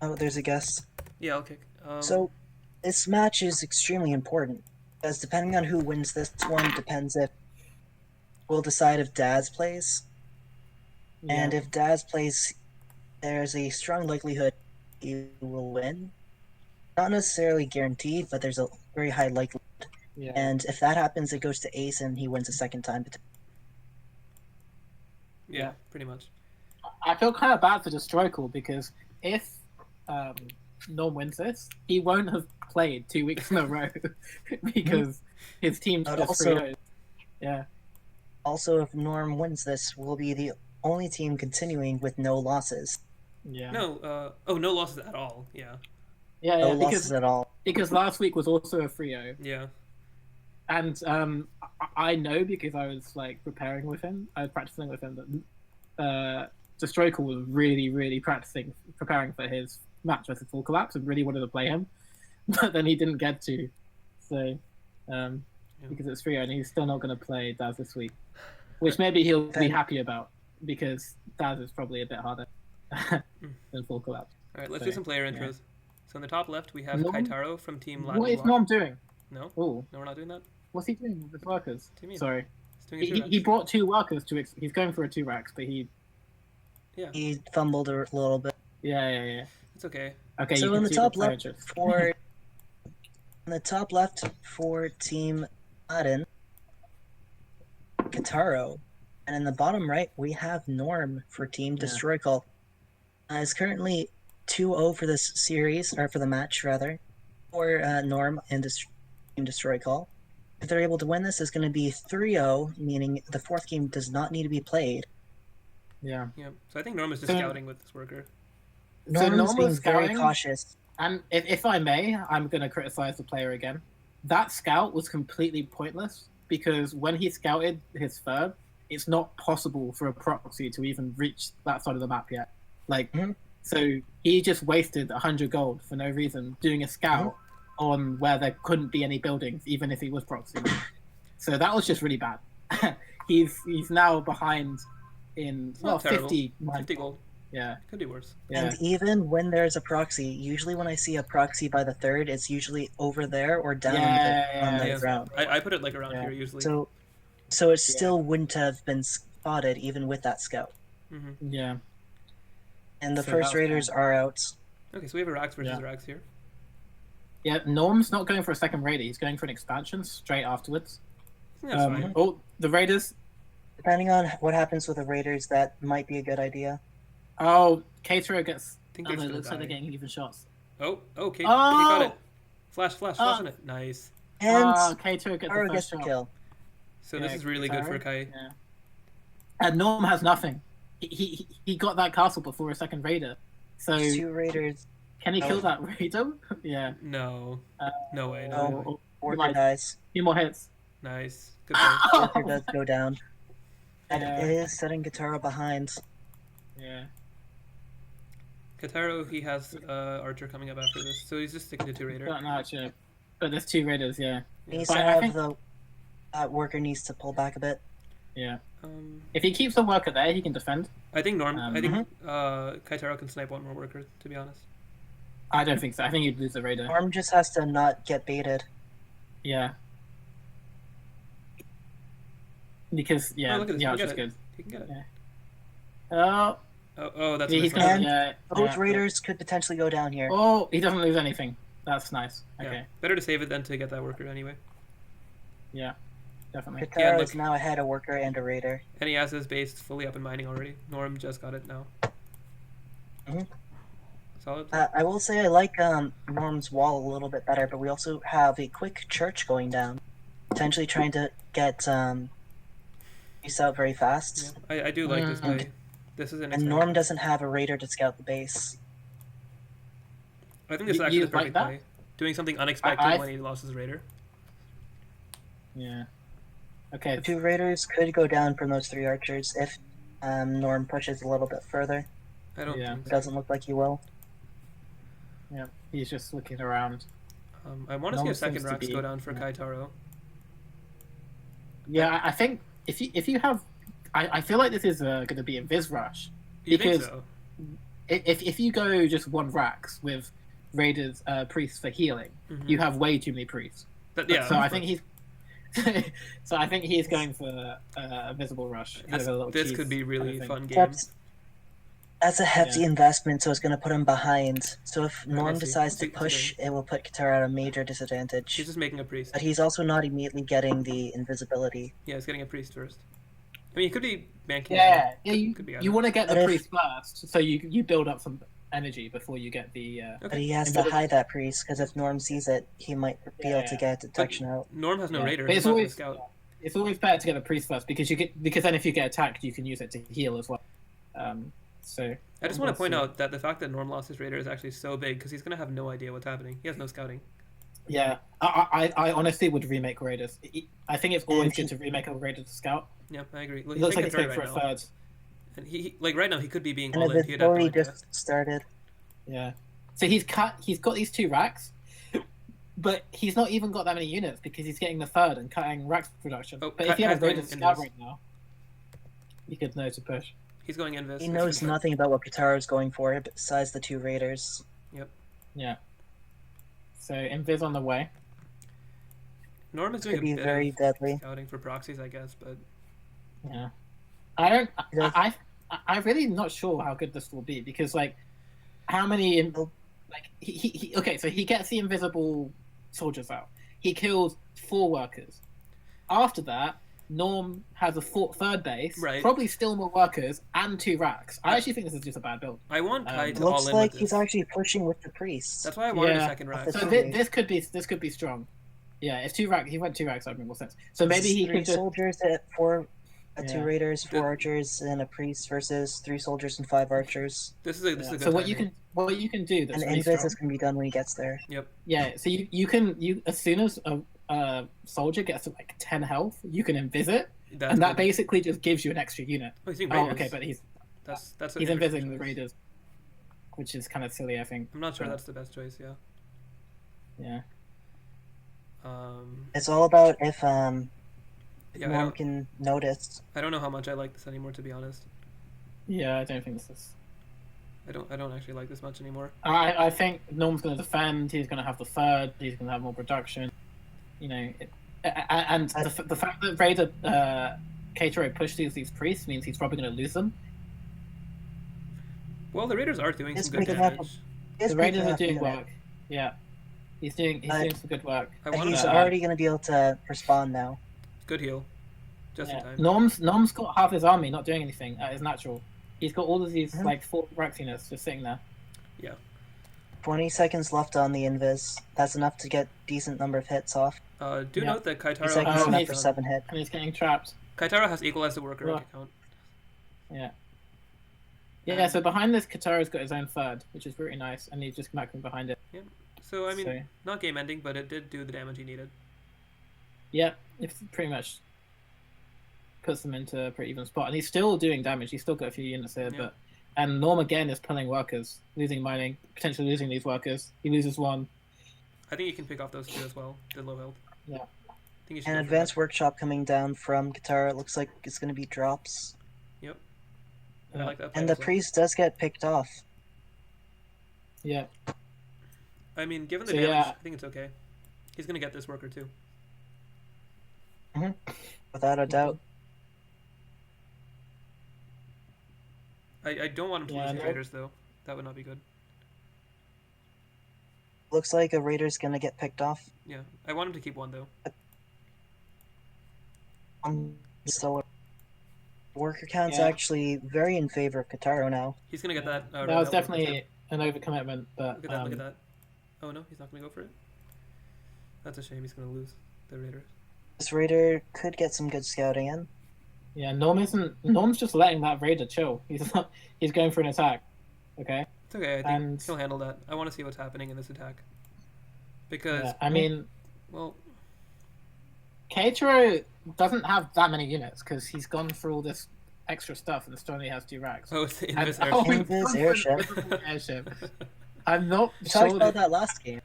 Oh, there's a guess. Yeah, I'll kick. So, this match is extremely important, because depending on who wins this one depends if we'll decide if Daz plays. And Yeah. if Daz plays, there's a strong likelihood he will win. Not necessarily guaranteed, but there's a very high likelihood. Yeah. And if that happens, it goes to Ace and he wins a second time. yeah, pretty much. I feel kind of bad for DESTROYcall because if Norm wins this, he won't have played 2 weeks in a row because his team's But just also- 3-0. Yeah. Also, if Norm wins this, we'll be the only team continuing with no losses. Yeah. No, no losses at all. Yeah, Yeah, No yeah, losses at all. because last week was also a 3-0. yeah. And I know because I was like preparing with him. I was practicing with him that DESTROYcall was really preparing for his match versus Full Collapse and really wanted to play him, but then he didn't get to. So because it's 3-0 and he's still not going to play Daz this week, which maybe he'll be happy about because Daz is probably a bit harder than Full Collapse. All right, let's do some player intros. So in the top left, we have Kaitaro from Team Latin. What is Norm doing? No? Ooh. No, we're not doing that? What's he doing with his workers? What do you mean? Sorry. He's doing He brought 2 workers to... He's going for a 2 racks, but he... Yeah. He fumbled a little bit. Yeah. It's okay. Okay, so you in can the see top the left for... In the top left for Team Latin, Kaitaro. And in the bottom right, we have Norm for Team DESTROYcall. It's currently 2-0 for this series, or for the match, rather, for Norm and Team DESTROYcall. If they're able to win this, it's going to be 3-0, meaning the 4th game does not need to be played. Yeah. So I think Norm is just scouting with this worker. Norm's being very cautious. And if I may, I'm going to criticize the player again. That scout was completely pointless because when he scouted his 3rd, it's not possible for a proxy to even reach that side of the map yet. So he just wasted 100 gold for no reason doing a scout on where there couldn't be any buildings, even if he was proxy. So that was just really bad. he's now behind in 50 gold. Yeah. Could be worse. Yeah. And even when there's a proxy, usually when I see a proxy by the 3rd, it's usually over there or down on the ground. I put it like around here usually. So it still wouldn't have been spotted even with that scout. Yeah. And the first raiders are out. Okay, so we have a Rax versus Rax here. Yeah, Norm's not going for a second raider. He's going for an expansion straight afterwards. I think that's fine. Oh, the raiders. Depending on what happens with the raiders, that might be a good idea. Oh, Kaitaro gets... I think it looks like they're getting even shots. Okay, he got it. Flash on it. Nice. And Kaitaro gets the first shot. Kill. So this is really good for Kai. Yeah. And Norm has nothing. He got that castle before a second raider. So 2 raiders. Can he kill that raider? Yeah. No. No way. No. Worker dies. 2 more hits. Nice. Good play. Worker does go down. And it is setting Kaitaro behind. Yeah. Kaitaro, he has Archer coming up after this, so he's just sticking to 2 raider. Not an Archer, but there's 2 raiders, He needs to have that worker needs to pull back a bit. Yeah. If he keeps the worker there, he can defend. I think Kaitaro can snipe 1 more worker, to be honest. I don't think so. I think he'd lose the raider. Norm just has to not get baited. Yeah. Because, the Archer's good. He can get it. Yeah. Oh, that's Those raiders could potentially go down here. Oh, he doesn't lose anything. That's nice. Okay. Yeah. Better to save it than to get that worker anyway. Yeah, definitely. Kaitaro is now ahead a worker and a raider. And he has his base fully up and mining already. Norm just got it now. Solid. I will say I like Norm's wall a little bit better, but we also have a quick church going down. Potentially trying to get use out very fast. Yeah, I do like this play. This is an and Norm doesn't have a raider to scout the base. I think this is actually the perfect play. Doing something unexpected when he lost his raider. Yeah. Okay. 2 raiders could go down from those 3 archers if Norm pushes a little bit further. I don't think so. Doesn't look like he will. Yeah, he's just looking around. I want to see a second Rax go down for Kaitaro. Yeah, I think if you have... I feel like this is going to be a Viz rush. Because you think so? if you go just 1 Rax with Raiders priests for healing, you have way too many priests. So I think he's going for a visible rush. This could be really fun game. That's a hefty investment, so it's going to put him behind. So if Norm decides to push, it will put Kaitaro at a major disadvantage. He's just making a priest. But he's also not immediately getting the invisibility. Yeah, he's getting a priest first. I mean, he could be banking. Yeah, you want to get the priest first, so you build up some energy before you get the... But he has to hide that priest, because if Norm sees it, he might be able to get detection out. Norm has no raider. But it's always better to get the priest first, because then if you get attacked, you can use it to heal as well. So I just want to point out that the fact that Norm lost his raider is actually so big, because he's going to have no idea what's happening. He has no scouting. Yeah, I honestly would remake Raiders. I think it's always And good to remake a Raider to scout. Yeah, I agree. Look, It he's looks like taking it's third going for right a now. third. And he like right now he could be being And all in. it's He'd have already no idea. just started. Yeah. So he's got these 2 racks, but he's not even got that many units because he's getting the third and cutting rack production. Oh, But if you have a Kai's Raider going scout invis. right now, you could know to push. He's going invis. He knows nothing about what Kaitaro's going for besides the 2 raiders. Yeah. So invis on the way. Norm is Could doing a be bit very of deadly. scouting for proxies, I guess, but Yeah. I don't. He does- I'm really not sure how good this will be because like, how many like he okay, so he gets the invisible soldiers out. He kills 4 workers. After that, Norm has a third base, Right. probably still more workers and 2 racks. I actually think this is just a bad build. I want Kai to Looks all in like with he's this. actually pushing with the priests. That's why I wanted a Yeah. second rack. That's So Okay. this could be strong. Yeah, if 2 racks, he went 2 racks, that would make more sense. So maybe he 3 could just soldiers at 4, 2 Yeah. raiders, 4 Good. archers, and a priest versus 3 soldiers and 5 archers. This is a good So what you timing. can do that's And really invis strong. is going to be done when he gets there. Yeah, so you as soon as a soldier gets to like 10 health, you can invis it, That's and that good. basically just gives you an extra unit. Oh, he's doing Oh, raiders. okay, but he's that's invising interesting the choice. raiders, which is kind of silly, I think. I'm not sure but, that's the best choice. Yeah. Yeah. It's all about if Yeah. Norm can notice. I don't know how much I like this anymore, to be honest. Yeah, I don't think this is. I don't actually like this much anymore. I think Norm's going to defend. He's going to have the third. He's going to have more production. You know, and the fact that Raider Kaitaro pushed these priests means he's probably going to lose them. Well, the raiders are doing It's some good big enough. damage. It's The Raiders pretty are enough doing unit. work. Yeah, he's doing some good work. I But want he's him to already going to be able to respond now. good heal, just in Yeah. time. Norm's got half his army not doing anything at his natural. He's got all of these Mhm. like 4 rack units just sitting there. 20 seconds left on the invis. That's enough to get decent number of hits off. Do Yeah. note that 3 Kaitaro seconds Oh, enough he's for done. 7 hit. And he's getting trapped. Kaitaro has equalized the worker Yeah. rank count. Yeah, so behind this, Kataro's got his own third, which is pretty nice, and he's just macking behind it. So I mean, So, not game ending, but it did do the damage he needed. yeah, it pretty much puts them into a pretty even spot, and he's still doing damage. He's still got a few units here, Yeah. and Norm again is pulling workers, losing mining, potentially losing these workers. He loses 1. I think you can pick off those 2 as well. The low health. Yeah. I think you should An go for advanced that. workshop coming down from Kaitaro. It looks like it's going to be drops. I like that. play And the as well. priest does get picked off. Yeah. I mean, given the So, damage, yeah. I think it's okay. He's gonna get this worker too. Without a doubt. I don't want him to Yeah, lose his no. raiders though. That would not be good. Looks like a raider's going to get picked off. Yeah, I want him to keep 1 though. So worker count's Yeah. actually very in favor of Kaitaro now. He's gonna get that. That red was health worker, too. definitely an overcommitment, but Look at that! Look at that! Oh no, he's not gonna go for it. That's a shame. He's gonna lose the raiders. This raider could get some good scouting in. yeah, Norm's just letting that Raider chill. He's going for an attack. Okay. It's okay. I think And- he'll handle that. I want to see what's happening in this attack. Because Yeah, I mean, well, Kaitaro doesn't have that many units because he's gone through all this extra stuff and still only has 2 racks. oh, it's the And- invis oh, airship. he's Invis gone for an airship. invisible airship. I'm not We sure. talked about that last game.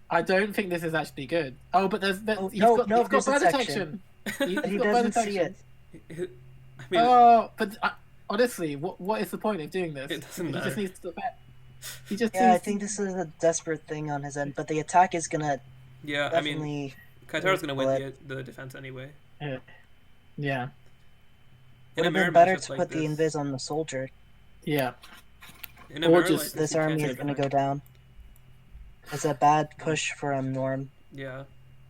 I don't think this is actually good. Oh, but there's Oh, he's no, got, no, he's got there's bird detection. detection. He's He got bird doesn't see it. detection. I mean, Oh, but honestly, what is the point of doing this? It doesn't He matter. just needs to bet. He just Yeah, I needs think to... this is a desperate thing on his end, but the attack is going to yeah. I mean, definitely... Kaitaro's gonna win But- the defense anyway. Yeah, In Would a have mirror been better matchup to like put the this- invis on the soldier. yeah. In a or mirror just like this, This you can't army say is going to different. go down. It's a bad push for Norm. Yeah,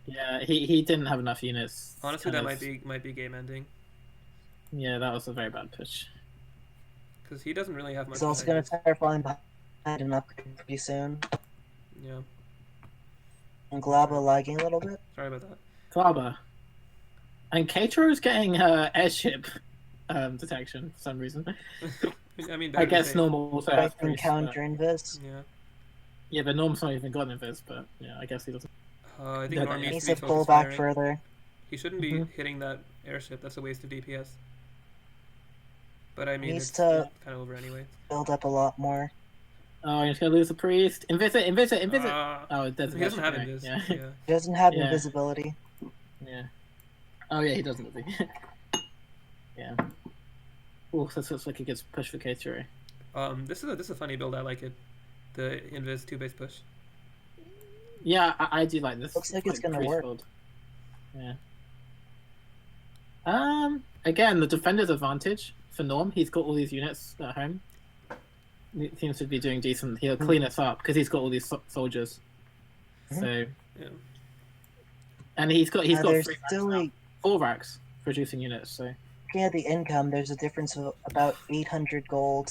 Yeah, he didn't have enough units. honestly, kind that of- might be game ending Yeah, that was a very bad push. because he doesn't really have much. He's also going to start falling behind and upgrade pretty soon. Yeah, And Glaba lagging a little bit. sorry about that. Klaba. And Kaitaro's getting airship detection for some reason. I mean, I better to guess say- Norm also I has can priests, counter invis. Yeah. Yeah, but Norm's not even got an invis, but yeah, I guess he doesn't. I think Yeah, Norm He needs needs to to be pull focus back firing. further. He shouldn't be hitting that airship. That's a waste of DPS. But I mean, Needs it's to kind of over anyway. build up a lot more. Oh, you're just gonna lose the priest. Invis it. Oh, it doesn't. He doesn't have actually, invis. Yeah. Yeah. He doesn't have Yeah. invisibility. Yeah. Oh yeah, he doesn't. Does he? Yeah. Oh, so this looks like he gets pushed for Kaitaro. This is a funny build. I like it. The invis 2-base push. Yeah, I do like this. Looks like it's gonna priest work. build. Yeah. Again, the defender's advantage for Norm. He's got all these units at home. He seems to be doing decent. He'll clean us up because he's got all these soldiers. So. Yeah. And he's got There's 3 still racks now. 4 racks producing units. So. Looking at the income, there's a difference of about 800 gold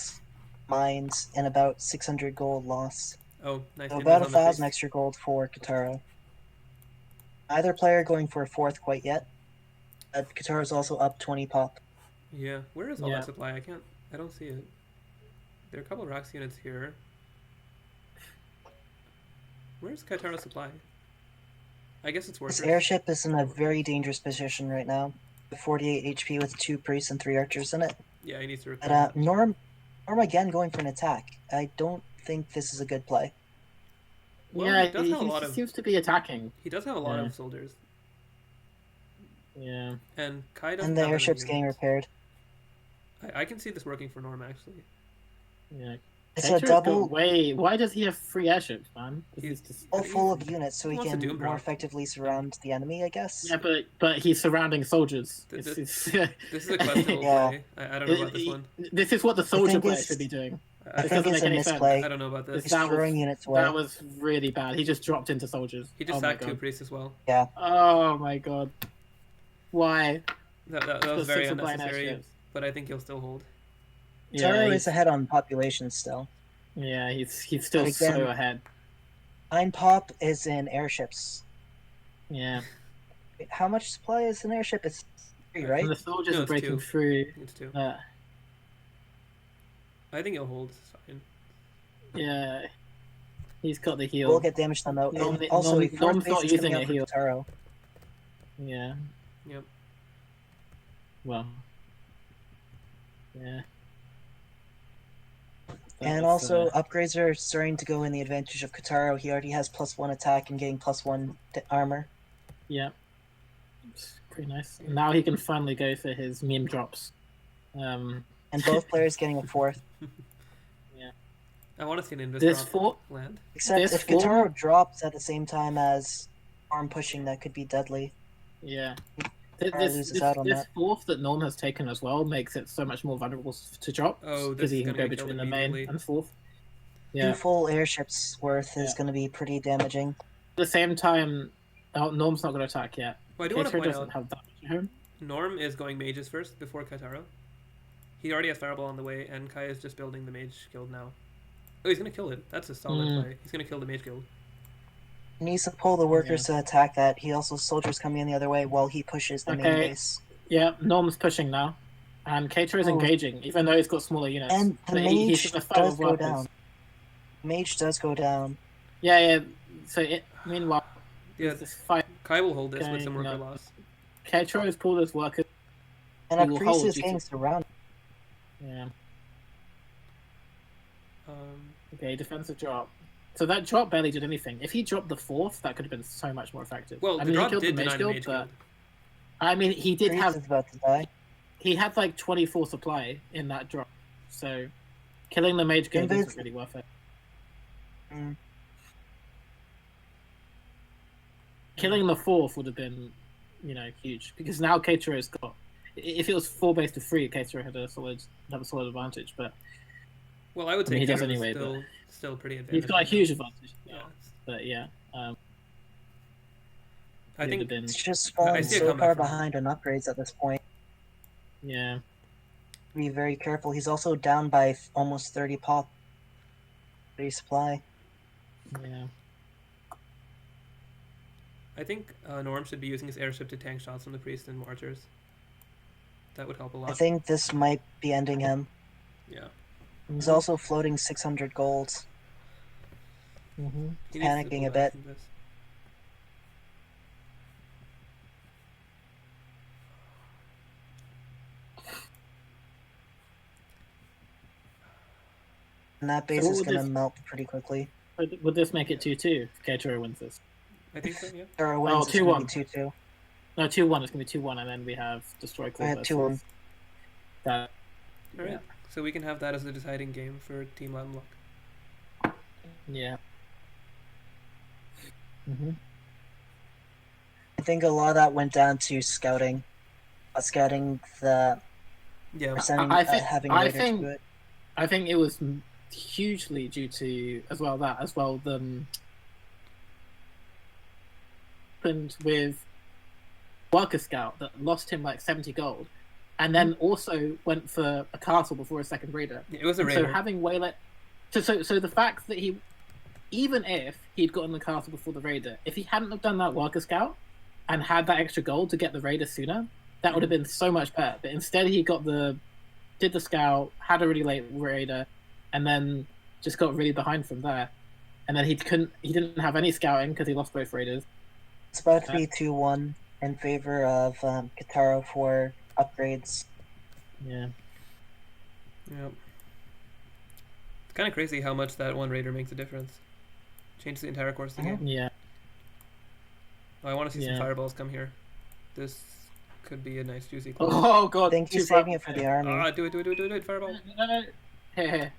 mines and about 600 gold loss. Oh, nice. So Invis about on the 1,000 priest. extra gold for Kaitaro. Neither player going for a 4th quite yet. Kataro's also up 20 pop. Yeah. Where is all Yeah. that supply? I don't see it. There are a couple of racks units here. Where's Kaitaro's supply? I guess it's worth This it. airship is in a very dangerous position right now. 48 HP with 2 priests and 3 archers in it. Yeah, he needs to repair But that. Norm again going for an attack. I don't think this is a good play. Well, yeah, he does have a lot he of- seems to be attacking. He does have a lot Yeah. of soldiers. Yeah. And Kai doesn't And the have that many airship's getting units. repaired. I can see this working for Norm, actually. Yeah. It's Kaitaro's a got double why does he have 3 airships, man? He's- just... all full of units, so He he wants to can doom more drop. effectively surround the enemy, I guess. Yeah, but he's surrounding soldiers. Th- It's- This is a questionable Yeah. play. I don't know about this one. This is what the soldier think player it's- should be doing. I I, It think doesn't it's make a any sense. misplay. I don't know about this. He's That was- throwing units away. That was really bad. He just dropped into soldiers. He just oh my sacked 2 god. priests as well. Oh my god. Why? That Put was very 6 supply unnecessary, airships. but I think he'll still hold. Kataro he's- is ahead on population still. Yeah, he's still But so again- ahead. 9 pop is in airships. Yeah. Wait, how much supply is an airship? It's 3, right? And the soldiers No, are it's breaking 2. through. It's 2. I I think he'll hold. It's fine. Yeah. He's got the heal. We'll get damage done though. Norm- And also, Norm- a 4th Norm's base not is using coming a out for heal. Kaitaro. Yeah. Yep. Well. Yeah. That And was, also, upgrades are starting to go in the advantage of Kaitaro. He already has +1 attack and getting +1 armor. yeah. It's pretty nice. Now he can finally go for his meme drops. And both players getting a 4th. I want to see an invis This drop fort, land. Except This if form- Kaitaro drops at the same time as arm pushing, that could be deadly. yeah. Kaitaro loses out on This that. fourth that Norm has taken as well makes it so much more vulnerable to drop. Oh, this because he is can gonna go get killed between the main immediately. and fourth. 2 Yeah. full airships worth is Yeah. going to be pretty damaging. At the same time, Norm's not going to attack yet. Well, I do want to Kaitaro point doesn't out, have that much at home. Norm is going mages first before Kaitaro. He already has Fireball on the way, and Kai is just building the mage guild now. Oh, he's gonna kill it. That's a solid play. He's gonna kill the mage guild. He needs to pull the workers to attack that. He also soldiers coming in the other way while he pushes the main Okay. base. Yeah, Norm's pushing now. And Kaitaro is Oh. engaging, even though he's got smaller units. And the But he's mage gonna fight does with go workers. down. Mage does go down. Yeah. So meanwhile, Yeah, this fight, Kai will hold this with Okay, some worker no. loss. Kaitaro has pulled his workers. And He a will priest hold is due getting to- surrounded. Yeah. Um, Okay, defensive drop. So that drop barely did anything. If he dropped the fourth, that could have been so much more effective. well, I the mean, drop he killed did the deny mage the guild, mage but guild. I mean, he did Priest have is about to die. he had like 24 supply in that drop, so killing the mage guild Invis- isn't really worth it. Mm. Killing the fourth would have been, huge because now Kaitaro's got. If it was 4 base to 3, Kaitaro had a solid advantage, but Well, I would I say mean, he does Kaitaro anyway, is still pretty advanced. he's got a huge advantage. Yeah. But yeah, I would think have been, It's just I fallen see a so comeback far from him. behind on upgrades at this point. yeah. Be very careful. He's also down by almost 30 pop. 30 supply. Yeah. I think Norm should be using his airship to tank shots from the priest and archers. That would help a lot. I think this might be ending him. Yeah. He's also floating 600 gold. Mm-hmm. He needs to Panicking pull a back bit. from this. And that base what is would going to this- melt pretty quickly. Would this make it 2-2 if Kaitaro wins this? I think so. Yeah. Taro wins, it's 2-1. going to be 2-2. No, 2-1. It's gonna be 2-1, and then we have DESTROYcall versus 2-1. that. All right. Yeah. So we can have that as the deciding game for Team Latin Bloc. Yeah. I think a lot of that went down to scouting. Scouting the... Yeah. or sending, I think- having I Raider think- to do it. I think it was hugely due to the happened with Worker Scout that lost him like 70 gold, and then also went for a castle before a second raider. It was a And raider. so having Waylet, so the fact that he, even if he'd gotten the castle before the raider, if he hadn't have done that Worker Scout and had that extra gold to get the raider sooner, that would have been so much better. But instead, he did the scout, had a really late raider, and then just got really behind from there. And then he didn't have any scouting because he lost both raiders. It's about to be 2-1 in favor of Kaitaro for upgrades. Yeah. Yep. It's kind of crazy how much that one raider makes a difference. Changes the entire course of the game. Yeah. Oh, I want to see some Yeah. fireballs come here. This could be a nice juicy close. Oh god. I think he's two saving it for the army. Ah, do it, fireball. No. Here.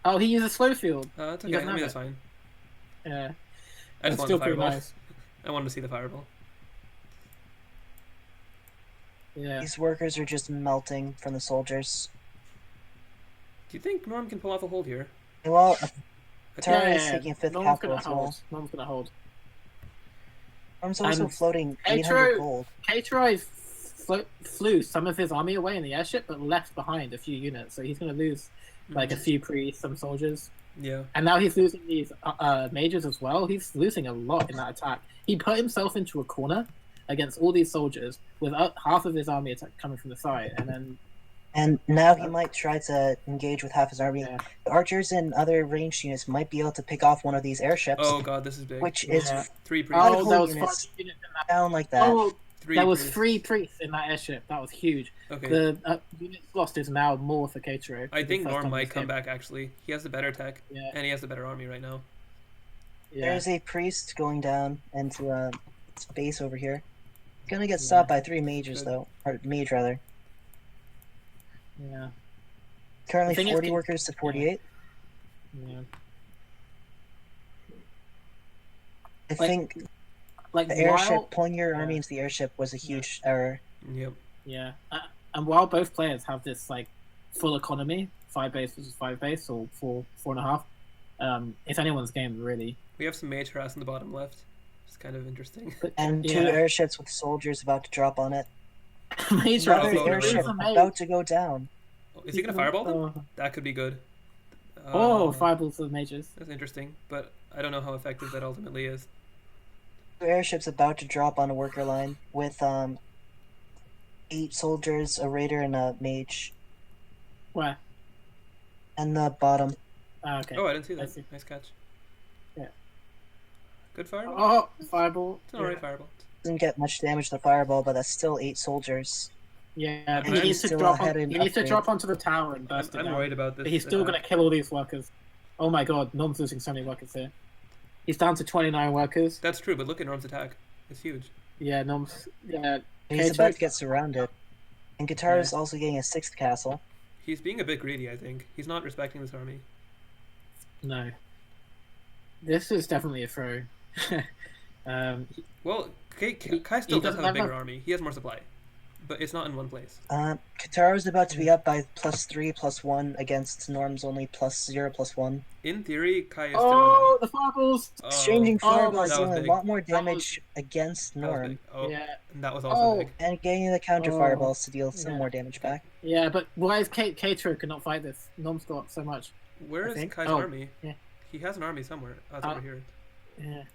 Oh, he used a slow field. That's He okay. doesn't I mean, have that's fine. Yeah. I just That's want still the pretty fireball. nice. I wanted to see the fireball. Yeah. These workers are just melting from the soldiers. Do you think Norm can pull off a hold here? Well, I Taro think- is taking a fifth Norm's capital gonna as well. hold. Norm's gonna hold. Norm's also And floating Kaitaro- 800 gold. Kaitaro flew some of his army away in the airship, but left behind a few units, so he's gonna lose like a few priests, some soldiers. Yeah. And now he's losing these mages as well. He's losing a lot in that attack. He put himself into a corner against all these soldiers with half of his army attack coming from the side, and then And now he might try to engage with half his army. Yeah. The archers and other ranged units might be able to pick off one of these airships, Oh god, this is big. which is Yeah. 3 priests. oh, Medical there was units 5 units in that. down like that. Oh, 3 there was priests. 3 priests in that airship. That was huge. Okay. The units lost is now more for Kaitaro. I think The first Norm time might this come game. back actually. He has the better tech Yeah, and he has the better army right now. yeah. There's a priest going down into its base over here. Gonna get stopped by 3 mages Good. though, or mage rather. Yeah, Currently The thing is, 40 workers to 48. yeah. I think Like the airship, while, pulling your army yeah. into the airship was a huge error. Yep. yeah, and while both players have this like full economy, 5 base versus 5 base, or 4.5, it's anyone's game really. We have some mage harass in the bottom left. It's kind of interesting. But, And 2 yeah. airships with soldiers about to drop on it. Mage Another Another Rush, airship airship a mage. about to go down. Is he gonna fireball them? Oh, That could be good. fireballs to the mages. That's interesting, but I don't know how effective that ultimately is. 2 airships about to drop on a worker line with 8 soldiers, a raider, and a mage. Where? And the bottom. Ah, okay. Oh, I didn't see I that. see. Nice catch. Yeah. Good fireball. Oh, fireball. It's an alright fireball. Didn't get much damage to the fireball, but that's still 8 soldiers. Yeah, And he he's needs to still drop. ahead He in needs to upgrade. drop onto the tower and burst it I'm down. worried about this. But he's still going to kill all these workers. Oh my god, Norm's losing so many workers here. He's down to 29 workers. That's true, but look at Norm's attack. It's huge. Yeah, Norm's. Yeah, He's Okay, about so- to get surrounded. And Kaitaro's also getting a 6th castle. He's being a bit greedy, I think. He's not respecting this army. no. This is definitely a throw. Well, Kai still he does doesn't have a have bigger enough- army. He has more supply. But it's not in one place. Kaitaro's about to be up by +3/+1 against Norm's only +0/+1. In theory, Kai is still Oh, the fireballs! ahead. Exchanging Oh, fireballs that was doing a big. lot more That was- damage against That was Norm. big. Oh, Yeah, and that was also Oh. big. And getting the counter Oh. fireballs to deal some Yeah. more damage back. yeah, but why is Kaitaro cannot fight this? Norm's got so much. Where I is think- Kai's oh, army? yeah. He has an army somewhere. Oh, it's over here. Yeah. So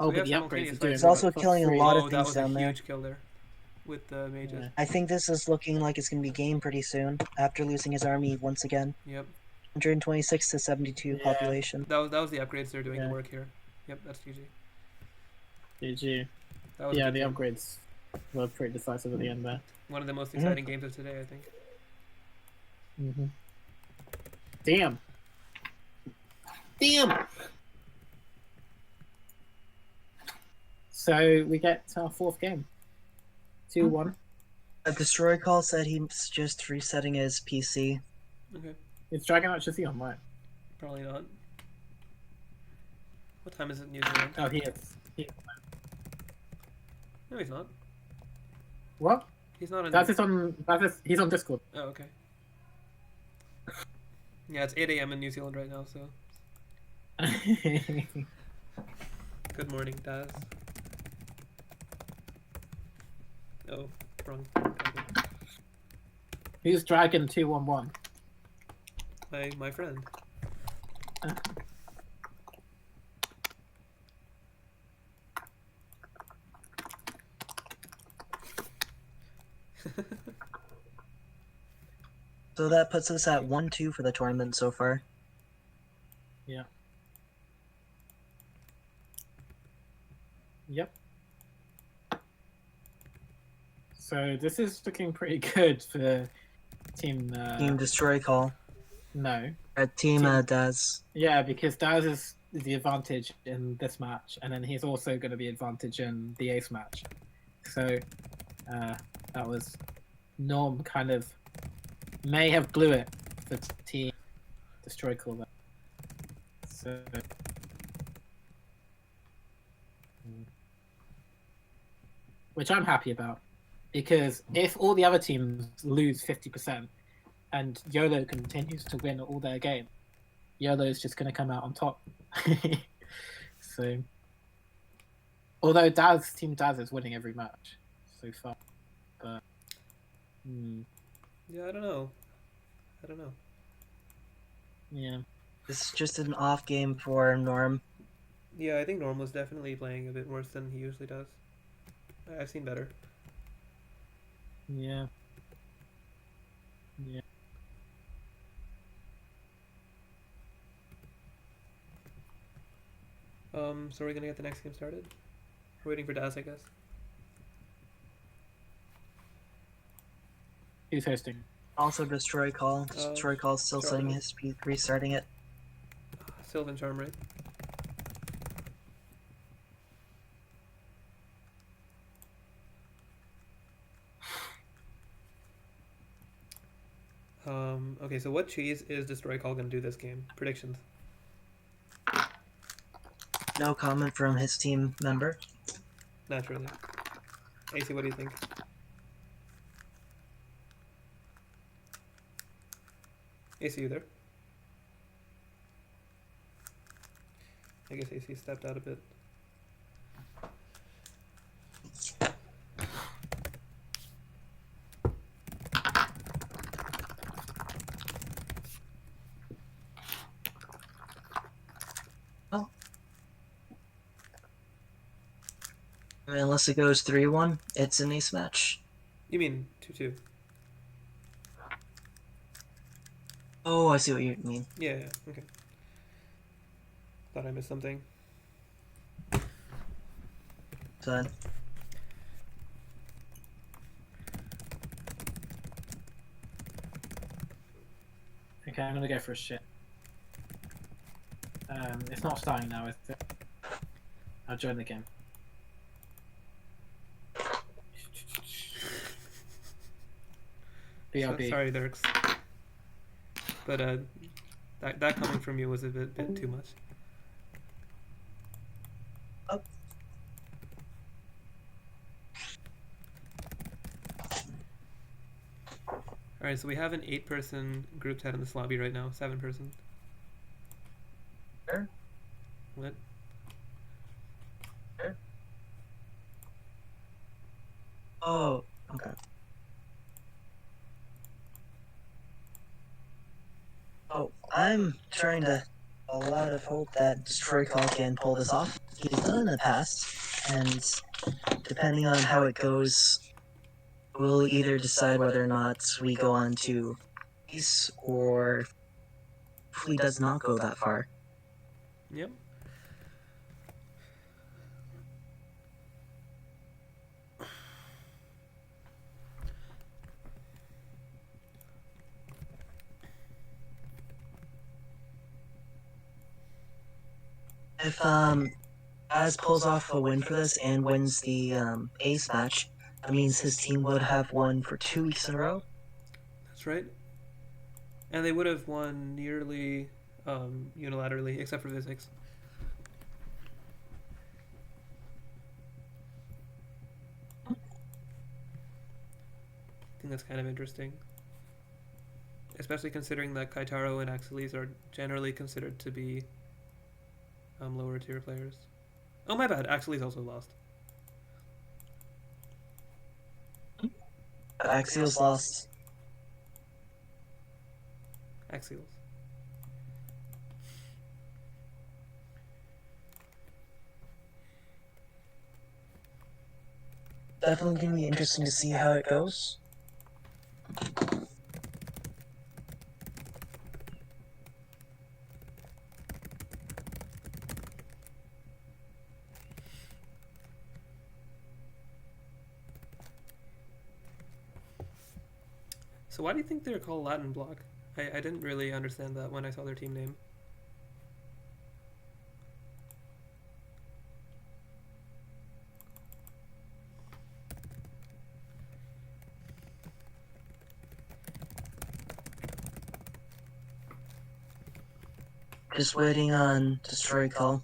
Oh, we but have the simultaneous upgrades are fights. doing. He's also what, killing a +3? lot of Oh, that things was a down there. huge kill there. With the mages. Yeah. I think this is looking like it's going to be game pretty soon after losing his army once again. Yep. 126 to 72 Yeah. population. That was the upgrades they're doing Yeah. the work here. Yep, that's GG. GG. That was a Yeah, good the game. upgrades were pretty decisive at the end there. One of the most exciting games of today, I think. Mm-hmm. Damn. So we get our fourth game. 2-1. DestroyCall said he's just resetting his PC. Okay. It's DragonArcherZ online. Probably not. What time is it in New Zealand? Oh, he is. No, he's not. What? He's not in. He's on Discord. Oh, okay. Yeah, it's 8 a.m. in New Zealand right now, so. Good morning, Daz. Oh, wrong. Who's Dragon 211? My friend. So that puts us at 1-2 for the tournament so far. Yeah. Yep. So this is looking pretty good for Team... Team DestroyCall. No. Team Daz. Yeah, because Daz is the advantage in this match, and then he's also going to be advantage in the ace match. So that was... Norm kind of may have blew it for Team DestroyCall. So... Which I'm happy about, because if all the other teams lose 50% and YOLO continues to win all their games, YOLO is just going to come out on top. So, although Team Daz is winning every match so far, but yeah, I don't know. Yeah, It's just an off game for Norm. Yeah, I think Norm was definitely playing a bit worse than he usually does. I've seen better. yeah. So we're gonna get the next game started? We're waiting for Daz, I guess. Who's hosting? Also DestroyCall. DestroyCall still setting his speed, restarting it. Sylvan Charm, right? Okay, so what cheese is DestroyCall gonna do this game? Predictions. No comment from his team member. Naturally. AC, what do you think? AC, you there? I guess AC stepped out a bit. Unless it goes 3-1, it's an ace match. You mean 2-2? Oh, I see what you mean. Yeah, okay. Thought I missed something. So, Okay, I'm gonna go for a shit. It's not starting now, is it? I'll join the game. BRB. Sorry, Dirks. But that coming from you was a bit too much. Oh. Alright, so we have an 8-person group chat in this lobby right now. 7-person. Sure. What? Sure. Oh, okay. Oh, I'm trying to a lot of hope that DestroyCall can pull this off. He's done it in the past, and depending on how it goes, we'll either decide whether or not we go on to ace or hopefully does not go that far. Yep. If Az pulls off a win for this and wins the ace match, that means his team would have won for 2 weeks in a row. That's right. And they would have won nearly unilaterally, except for Visix. I think that's kind of interesting. Especially considering that Kaitaro and Axilles are generally considered to be lower tier players. Oh, my bad. Axilles also lost. Axilles lost. Axilles. Definitely going to be interesting to see how it goes. So why do you think they're called Latin Bloc? I didn't really understand that when I saw their team name. Just waiting on DESTROYcall.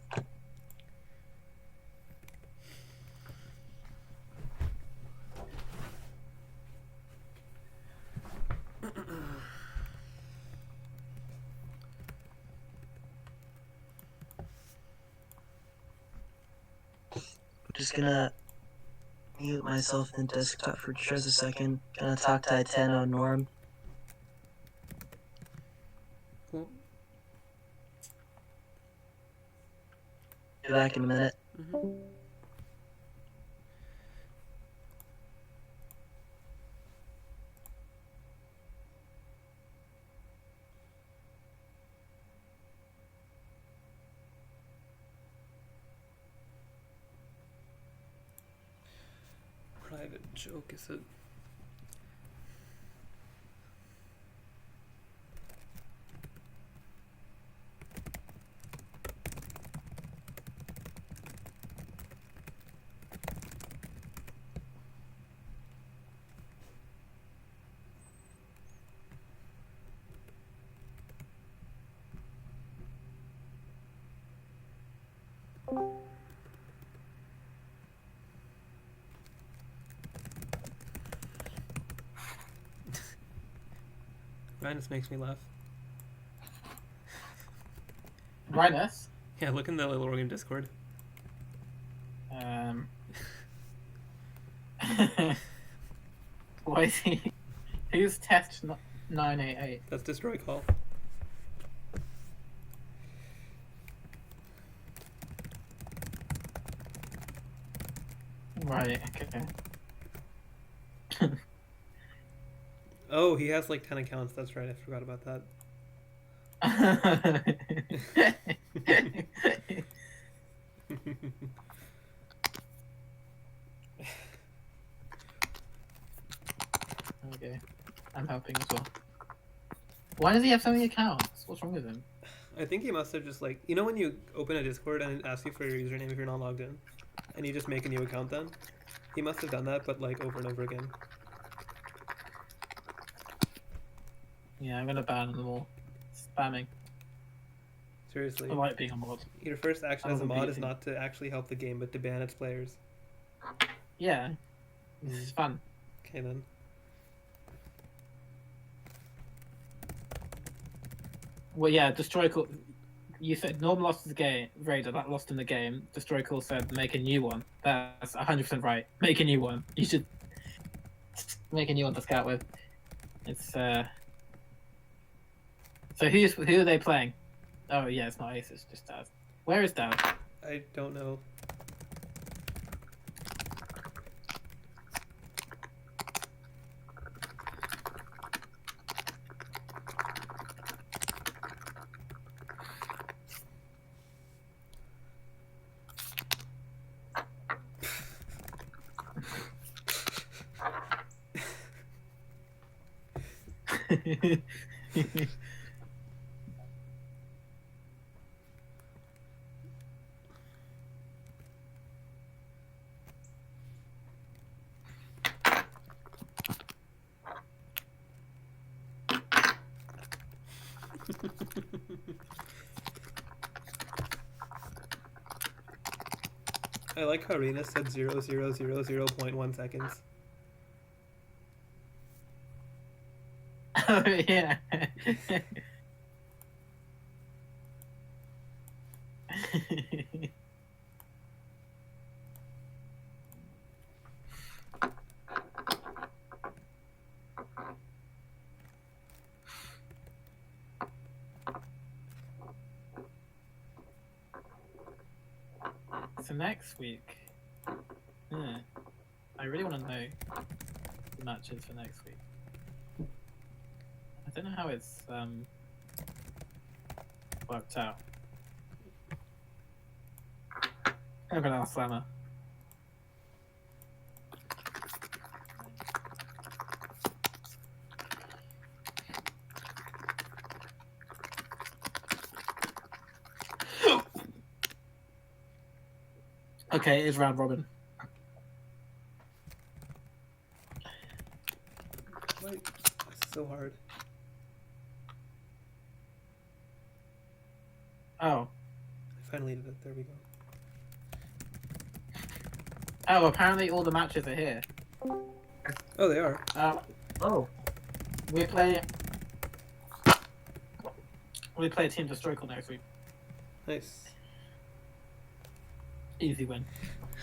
Just gonna mute myself in desktop for just a second. Gonna talk to Itano Norm. Cool. Be back in a minute. Private joke, is it? Rhinus makes me laugh. Rhinus? Yeah, look in the Littlewargame Discord. Why is he? Who's test 988? That's DESTROYcall. Right. Okay. Oh, he has like 10 accounts. That's right. I forgot about that. Okay, I'm helping as well. Why does he have so many accounts? What's wrong with him? I think he must have just like, you know when you open a Discord and it asks you for your username if you're not logged in, and you just make a new account then? He must have done that, but like over and over again. Yeah, I'm gonna ban them all. Spamming. Seriously. I like being a mod. Your first action as a mod is Overbeating. not to actually help the game, but to ban its players. Yeah, it's fun. Okay then. Well, yeah, DESTROYcall. You said Norm lost the game. Raider that lost in the game. DESTROYcall said make a new one. That's 100% right. Make a new one. You should make a new one to scout with. It's So who are they playing? Oh yeah, it's not Ace. It's just Daz. Where is Daz? I don't know. I like how Rena said 0.000.1 seconds. Oh yeah. So next week, I really want to know the matches for next week. I don't know how it's worked out. I'm gonna ask Slammer. Okay, it's round robin. Like, it's so hard. Oh. I finally did it. There we go. Oh, apparently all the matches are here. Oh, they are. Oh. We play Team DESTROYcall next week. Nice. Easy win.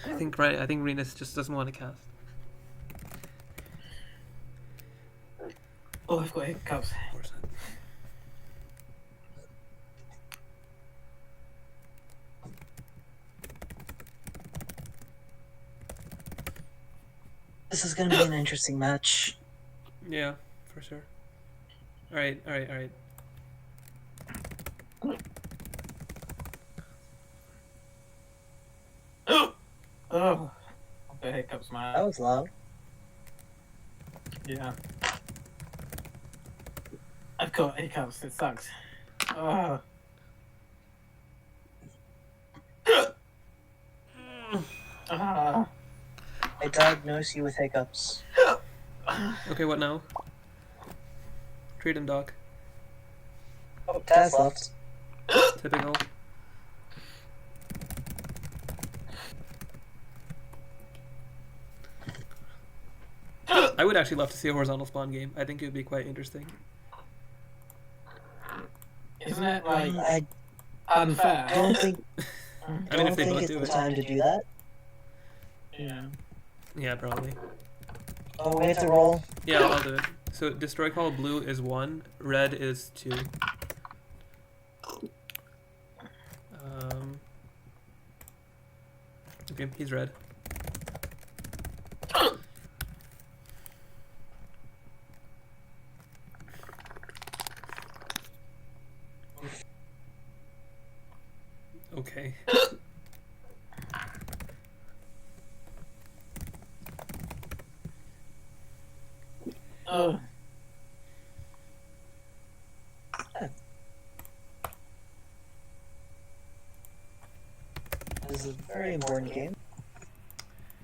I think Renus just doesn't want to cast. Oh, I've got hiccups. Of course not. This is gonna be an interesting match. Yeah, for sure. Alright. Oh, the hiccups, man. That was loud. Yeah. I've got hiccups, it sucks. Oh. Ah. I diagnosed you with hiccups. Okay, what now? Treat him, Doc. Oh, Taz left. Typical. I would actually love to see a horizontal spawn game. I think it would be quite interesting. Isn't it like I unfair? don't think. I mean, if don't they think both it's do the it. time to do that. Yeah. Yeah, probably. Oh, we have to roll. Yeah, I'll do it. So DESTROYcall blue is 1, red is 2. Okay, he's red. Okay. Oh. This is a very important game.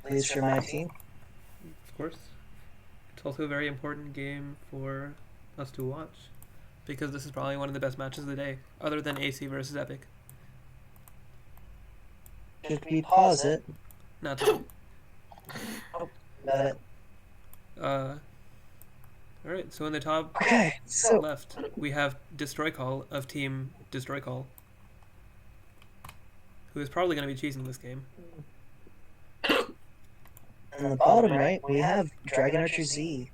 At least for my team. Of course. It's also a very important game for us to watch. Because this is probably one of the best matches of the day. Other than AC versus Epic. Should we pause it? Not to. Got it. Alright, so in the top Okay, so left, we have DESTROYcall of Team DESTROYcall, who is probably going to be cheesing this game. in the bottom right, we have DragonArcherZ.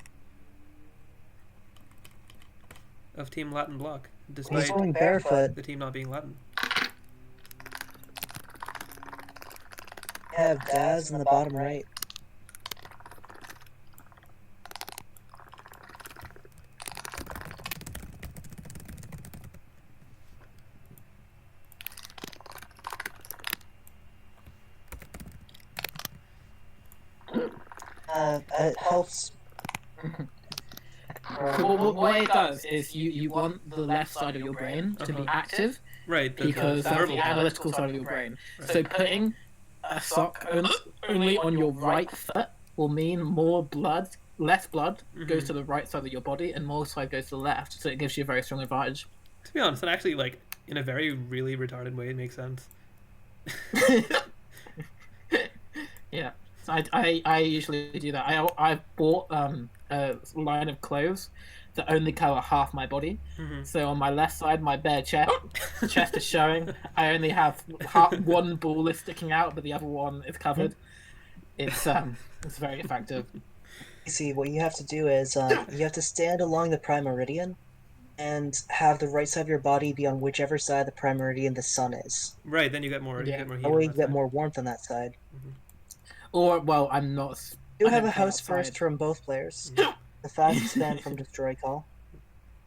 Of Team Latin Bloc, He's despite going barefoot. the team not being Latin. We have Daz in the bottom right. It helps. So what it does is you want the left side of your brain to be active Right, because that's verbal the analytical side of your brain. So putting a sock only on your right foot will mean less blood goes to the right side of your body and more side goes to the left. So it gives you a very strong advantage To be honest, that actually, like, in a very really retarded way, it makes sense. Yeah, so I usually do that. I bought a line of clothes that only cover half my body. So on my left side, my bare chest is showing. I only have one ball is sticking out, but the other one is covered. It's very effective. See, what you have to do is you have to stand along the prime meridian and have the right side of your body be on whichever side of the prime meridian the sun is. Right, then you get more. Yeah. You get more heat. That way on you that get side. more warmth on that side. Or well, I'm not. You I have don't a play house outside. first from both players. The Visixfan from DESTROYcall.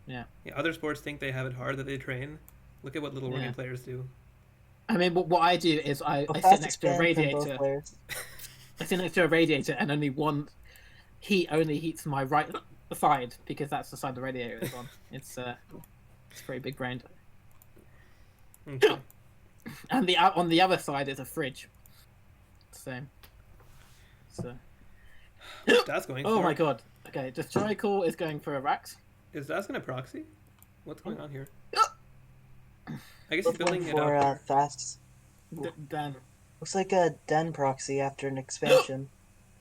Yeah, other sports think they have it hard that they train. Look at what Littlewargame players do. I mean, what I do is I sit next to a Visixfan from both radiator. players. I sit next to a radiator, and only one heat only heats my right side because that's the side the radiator is on. It's very big brained. Okay. And on the other side is a fridge. So. That's going. Oh for my it. god. Okay, DESTROYcall is going for a Rax. Is that gonna proxy? What's going on here? I guess he's Looking building it for up. fast. Dan. Looks like a den proxy after an expansion.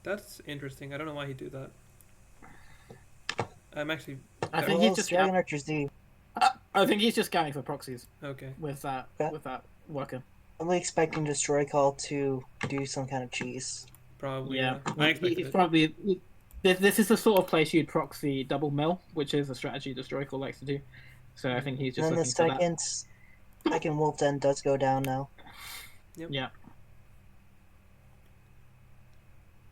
That's interesting. I don't know why he'd do that. I'm actually I think Well, he's just. DragonArcherZ. I think he's just going for proxies okay. with that worker. I'm expecting DESTROYcall to do some kind of cheese. Probably. Yeah, I expected he's it. probably. This is the sort of place you'd proxy double mill, which is a strategy DESTROYcall likes to do. So I think he's just And then the looking for that. second wolf den does go down now. Yeah.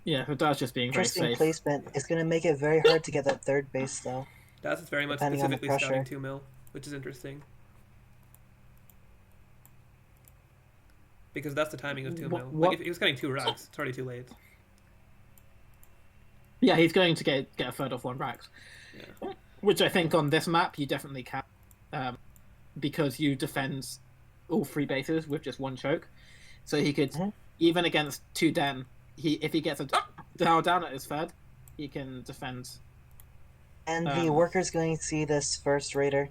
Yeah, so that's just being very Interesting safe. placement. It's going to make it very hard to get that third base, though. That's very much Depending on the specifically scouting pressure. 2 mil, which is interesting. Because that's the timing of 2 mil. Like if he was getting 2 racks, it's already too late. Yeah, he's going to get a third off 1 Rax. Yeah. Which I think on this map you definitely can. Because you defend all 3 bases with just 1 choke. So he could, even against 2 den, if he gets a down at his third, he can defend. And the worker's going to see this first raider.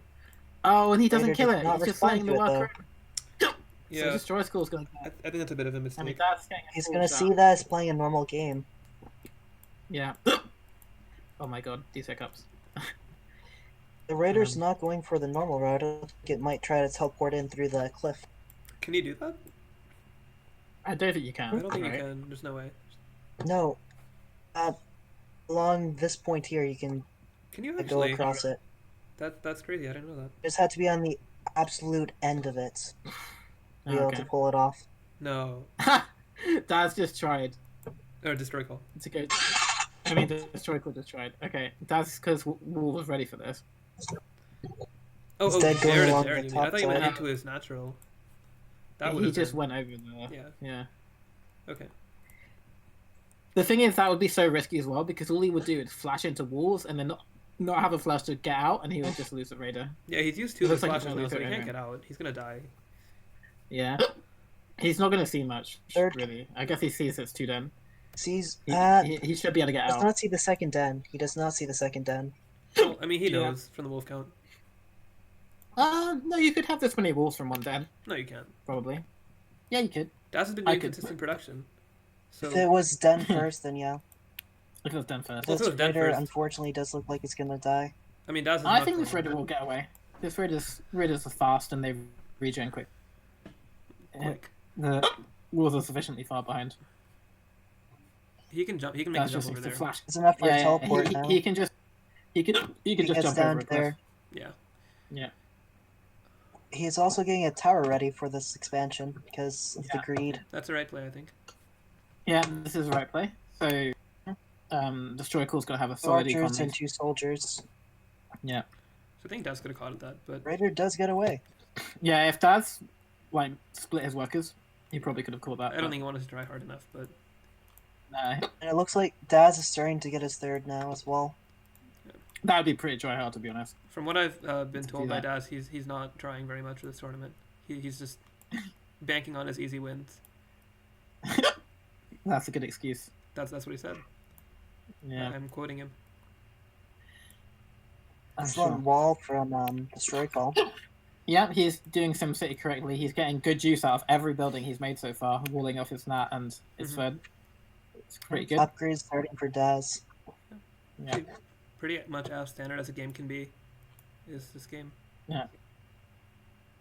Oh, and he doesn't Raider kill does it. not He's just respond letting the to it, worker. Yeah. So DESTROYcall's going to. I think that's a bit of a mistake. I mean, that's getting a He's full going to shot. see that as playing a normal game. Yeah. Oh my god, these hiccups. The raider's not going for the normal route. I think it might try to teleport in through the cliff. Can you do that? I don't think you can. I don't think right? you can. There's no way. No. Along this point here, you can Can you go actually? across it. That's crazy. I didn't know that. Just have to be on the absolute end of it to be able to pull it off. No. Dad's just tried Or DESTROYcall. to go. I mean, DESTROYcall just tried. Okay, that's because Wall was ready for this. Oh, Instead, going there it is. along There the you mean. I top thought you went side. into his natural. That He would just went over there. Yeah. Yeah. Okay. The thing is, that would be so risky as well because all he would do is flash into walls and then not have a flash to get out, and he would just lose the raider. Yeah, he's used 2 It of looks the like he's flashes gonna now, so he lose it can't anyway. get out. He's gonna die. Yeah. He's not going to see much, Third. really. I guess he sees it's 2 den. Sees He should be able to get does out. not see the second den. He does not see the second den. Well, I mean, he Yeah. knows from the wolf count. No, you could have this many walls from 1 den, No, you can't. probably. Yeah, you could. Das has been I doing could- consistent production. So If it was den first, then yeah. If it was den first. Well, if it This was den raider first- unfortunately does look like it's gonna die. I mean, Das is I not think this going raider will get away. This raiders are fast and they regen quick. quick. The walls are sufficiently far behind. He can jump. He can make a That's jump just over needs to there. flash. It's enough for a Yeah, teleport now. he can just he can He just gets jump down over a cliff. there. Yeah. Yeah. He's also getting a tower ready for this expansion because of the greed. That's the right play, I think. Yeah, this is the right play. So DESTROYcall's gonna have a Two solid archers econ and lead. 2 soldiers. Yeah. So I think Das could have caught at that, but Raider does get away. Yeah, if Dad's like split his workers, he probably could have caught that. I don't think he wanted to try hard enough. But No, And it looks like Daz is starting to get his third now as well. that would be pretty dry hard to be honest. from what I've been To told do by that. Das, he's not trying very much for this tournament. He's just banking on his easy wins. That's a good excuse. That's what he said. Yeah. I'm quoting him. I'm Excellent sure. wall from DESTROYcall. Yeah, he's doing SimCity correctly. He's getting good juice out of every building he's made so far, walling off his nat and his third. It's pretty good. Upgrades starting for Daz. Yeah. Pretty much as standard as a game can be is this game. Yeah.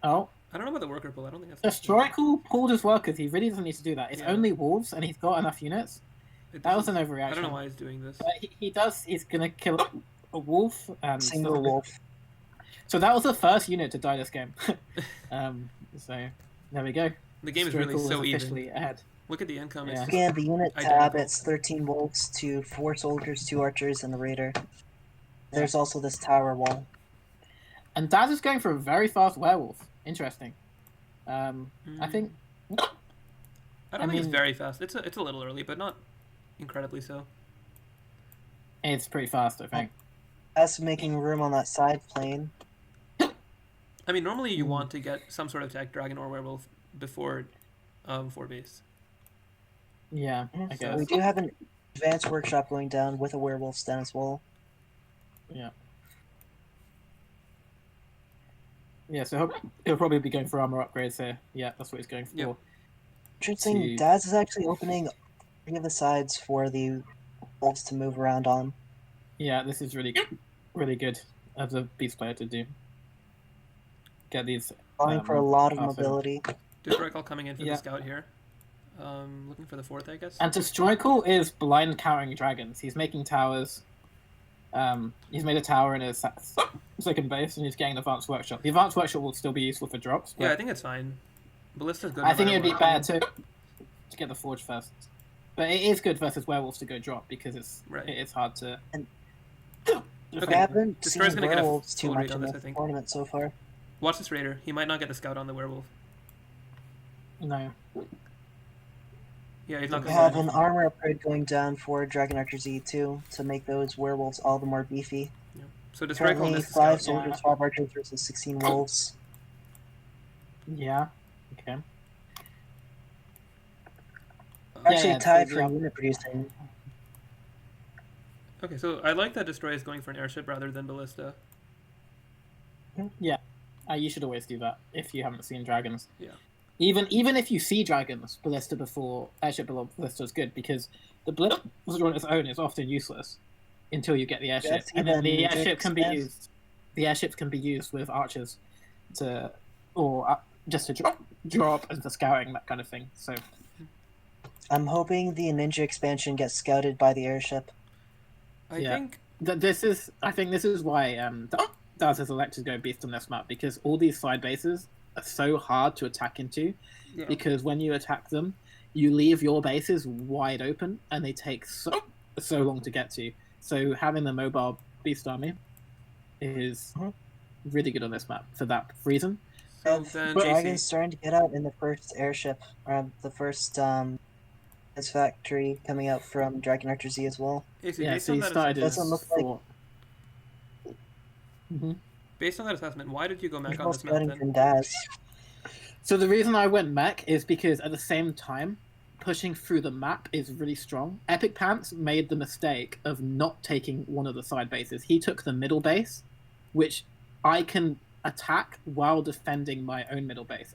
Oh. I don't know about the worker pull. I don't think that's... DESTROYcall pulled his workers. He really doesn't need to do that. It's only wolves, and he's got enough units. That was an overreaction. I don't know why he's doing this. But he does. He's going to kill a wolf. Single wolf. So that was the first unit to die this game. So there we go. The game is really so officially even. Ahead. Look at the income. Yeah. Again, the unit tab, it's 13 wolves to 4 soldiers, 2 archers, and the raider. There's also this tower wall. And Daz is going for a very fast werewolf. Interesting. I think... I don't think it's very fast. It's a little early, but not incredibly so. It's pretty fast, I think. That's making room on that side plane. I mean, normally you want to get some sort of tech, dragon or werewolf, before base. Yeah, I guess. We do have an advanced workshop going down with a werewolf stand as well. Yeah. Yeah, so he'll probably be going for armor upgrades here. Yeah, that's what he's going for. Yep. Interesting, Daz is actually opening 3 of the sides for the wolves to move around on. Yeah, this is really good as a beast player to do. Get these... Going for a lot of mobility. DESTROYcall coming in for the scout here. Looking for the 4th, I guess. And DESTROYcall is blind countering dragons. He's making towers. He's made a tower in his second base, and he's getting an advanced workshop. The advanced workshop will still be useful for drops. Yeah, I think it's fine. Ballista's good. I think it would be better to get the forge first. But it is good versus werewolves to go drop because it's hard to... I haven't seen Destroy's gonna get a werewolves too full much read on in this, the I think. tournament so far. Watch this raider. He might not get the scout on the werewolf. No. Yeah, he's not We going have an armor upgrade going down for DragonArcherZ too to make those werewolves all the more beefy. Yeah. So DESTROYcall Currently, missed the 5 scout. soldiers, 5 archers versus 16 wolves. Yeah. Okay. Actually tied for unit producing. Okay, so I like that Destroy is going for an airship rather than Ballista. Yeah. You should always do that if you haven't seen dragons. Yeah. Even if you see dragons, Ballista before airship Ballista is good because the Ballista on its own is often useless until you get the airship, and then the airship can be used. The airships can be used with archers just to drop and for scouting, that kind of thing. So I'm hoping the ninja expansion gets scouted by the airship. I think this is why Daz has elected to go beast on this map, because all these side bases are so hard to attack into, because when you attack them, you leave your bases wide open and they take so long to get to. So having the mobile beast army is really good on this map for that reason. So then Dragon's starting to get out in the first airship, the first factory coming out from DragonArcherZ as well. Yeah, so he started doesn't look like... Based on that assessment, why did you go mech on Well this map then? from Daz. So the reason I went mech is because at the same time, pushing through the map is really strong. Epic Pants made the mistake of not taking one of the side bases. He took the middle base, which I can attack while defending my own middle base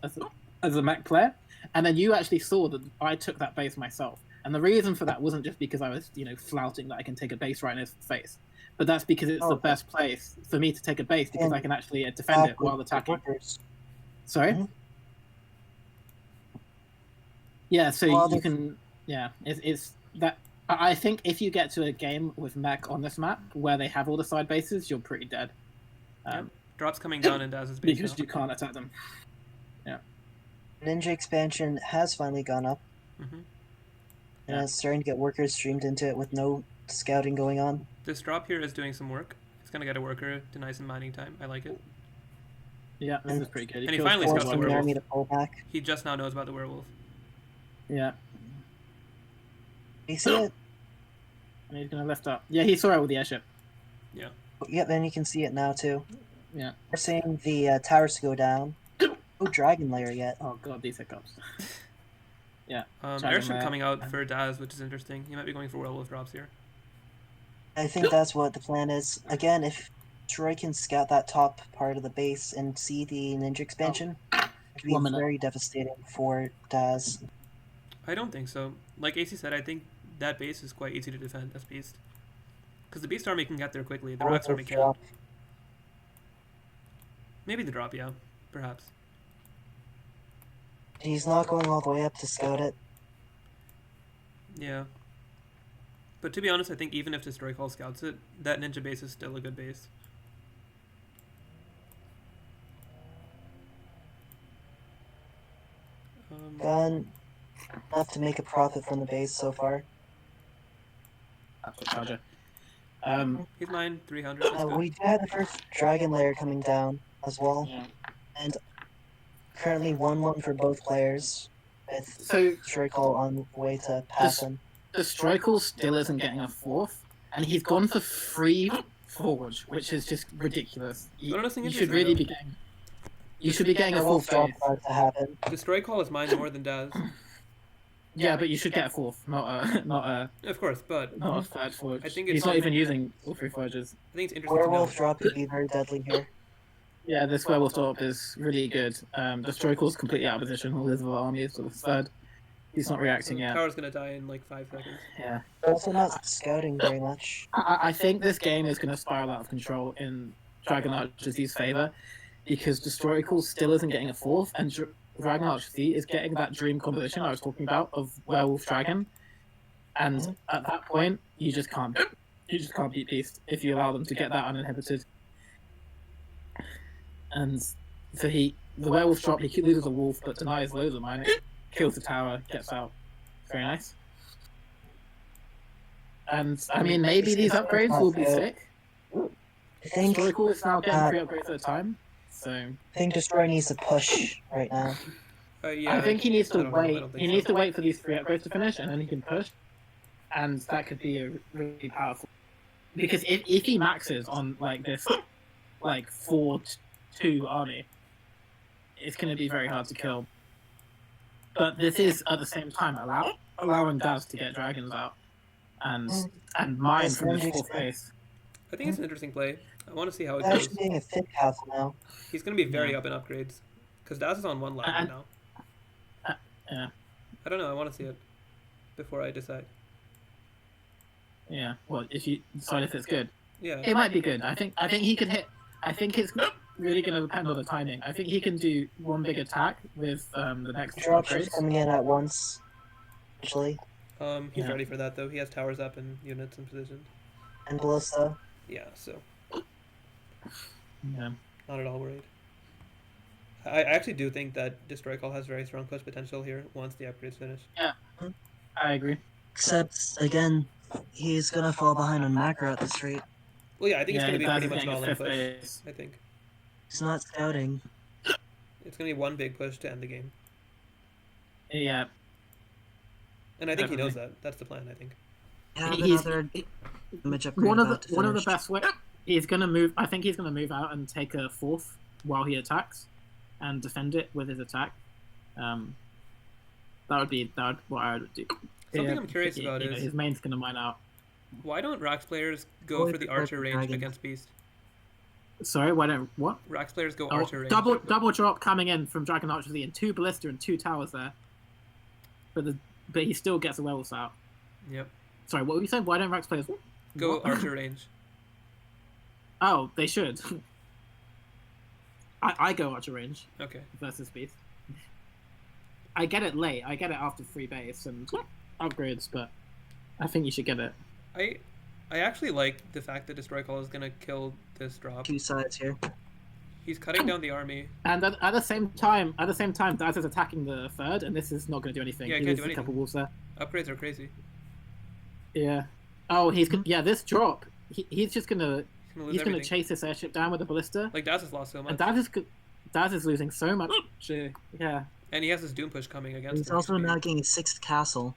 as a mech player. And then you actually saw that I took that base myself. And the reason for that wasn't just because I was, flouting that I can take a base right in his face. But that's because it's the best place for me to take a base, because I can actually defend it while attacking. Sorry? Mm-hmm. Yeah, so you can... Yeah, it's that... I think if you get to a game with mech on this map where they have all the side bases, you're pretty dead. Drops coming down in Daz's base because you can't attack them. Yeah. Ninja expansion has finally gone up. And it's starting to get workers streamed into it with no scouting going on. This drop here is doing some work. It's going to get a worker, deny some mining time. I like it. Yeah, this is pretty good. And he finally scouts the werewolf. To pull back. He just now knows about the werewolf. Yeah. You see it? And he's going to lift up. Yeah, he saw it with the airship. Yeah. Yep, and you can see it now too. Yeah. We're seeing the towers go down. No dragon layer yet. Oh god, these hiccups. Yeah. Airship coming out for Daz, which is interesting. He might be going for werewolf drops here. I think that's what the plan is. Again, if Troy can scout that top part of the base and see the ninja expansion. It could be 1 minute. very devastating for Daz. I don't think so. Like AC said, I think that base is quite easy to defend as Beast. Because the Beast army can get there quickly. The Rax army can't. Drop. Maybe the drop, yeah. Perhaps. He's not going all the way up to scout it. Yeah. But to be honest, I think even if Destroycall scouts it, that ninja base is still a good base. Gone enough to make a profit from the base so far. Absolute charger. He's mine, 300. That's good. We do have the first dragon layer coming down as well. Yeah. And currently 1-1 for both players, with So Destroycall on the way to pass him. Destroycall still isn't getting a 4th, and he's gone for 3 forward, which is just ridiculous. You should really be getting. You should be getting a 4th drop base. about to happen. Destroycall is mine more than Daz. Yeah, but you should get a 4th, not Of course, but a 3rd forge. I think He's it's not even using all 3 forges. I think it's interesting to know. Werewolf drop could be very deadly here. Yeah, this werewolf drop is really good. Destroycall's completely out of position. All his other armies to the 3rd. He's not reacting yet. Tower's gonna die in like 5 seconds. Yeah. Also not scouting very much. I think this game is going to spiral out of control in DragonArcherZ's favor, because Destroycall still isn't getting a 4th, and DragonArcherZ is getting that dream composition I was talking about of Werewolf Dragon, and at that point you just can't beat Beast if you allow them to get that uninhibited. And so the Werewolf drop, he loses a wolf but denies loads of mining, kills the tower, gets out. Very nice. And I mean, maybe these upgrades will be sick. I think Destroycall is now getting 3 upgrades at a time, so I think Destroy needs to push right now. Yeah, I think he needs I to don't know, I wait. don't think He so. needs to wait for these 3 upgrades to finish, and then he can push. And that could be a really powerful. Because if he maxes on like this, like 4-2 army, it's going to be very hard to kill. But this is at the same time allowing Daz to get dragons out, and mine from his 4th base. I think it's an interesting play. I want to see how it Dash goes. being a fit path now. He's gonna be very up in upgrades, because Daz is on 1 line right now. Yeah. I don't know. I want to see it before I decide. Yeah. Well, if you decide if it's good, Yeah. it might be good. I think he can hit. I think it's really going to depend on the timing. I think he can do 1 big attack with the next Drops upgrades. coming in at once. Actually, He's Yeah. ready for that though. He has towers up and units in position. and Ballista. Yeah, so Yeah. not at all worried. I actually do think that Destroycall has very strong push potential here once the upgrades finish. I agree. Except again, he's gonna fall behind on macro at this rate. Well, yeah, I think it's gonna be Daz pretty is much an getting a all-in 5th push. base. I think He's not scouting. it's gonna be 1 big push to end the game, Yeah. and I think he Definitely. knows that. That's the plan. I think. Have He's- another image upgrade. One of about to the finish. best ways. He's gonna move. I think he's gonna move out and take a 4th while he attacks, and defend it with his attack. That would what I would do. Something I'm curious You about know, is his main's gonna mine out. why don't Rax players go Avoid for the the archer range dragon. against Beast? Sorry, why don't what? Rax players go Oh, archer range. double drop coming in from DragonArcherZ and 2 ballista and 2 towers there. But he still gets the werewolves out. Yep. Sorry, what were you saying? Why don't Rax players Go what? archer range. Oh, they should. I go archer range Okay. versus Beast. I get it late. I get it after 3 base and upgrades, but I think you should get it. I actually like the fact that Destroycall is gonna kill this drop. 2 sides here. He's cutting down the army. And at the same time, Daz is attacking the 3rd, and this is not going to do anything. Yeah, it He can't loses do a couple anything. wolves there. Upgrades are crazy. Yeah. Oh, this drop. He's just gonna He's gonna lose he's gonna everything. chase this airship down with a ballista, Like Daz has lost so much, and Daz is losing so much. Yeah. and he has this doom push coming against He's him. also which now means- getting a 6th castle.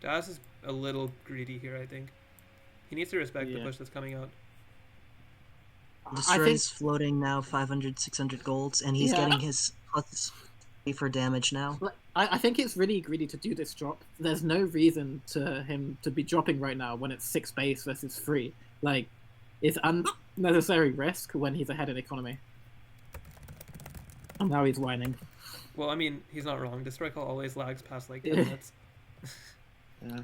Daz is a little greedy here. I think he needs to respect the Yeah. push that's coming out. Destroy's floating now 500, 600 golds, and he's Yeah. getting his plus 3 for damage now. I think it's really greedy to do this drop. There's no reason to him to be dropping right now when it's 6 base versus 3. Like, is unnecessary risk when he's ahead in economy. And now he's whining. Well, I mean, he's not wrong. DestroyCall always lags past like 10 minutes. Yeah.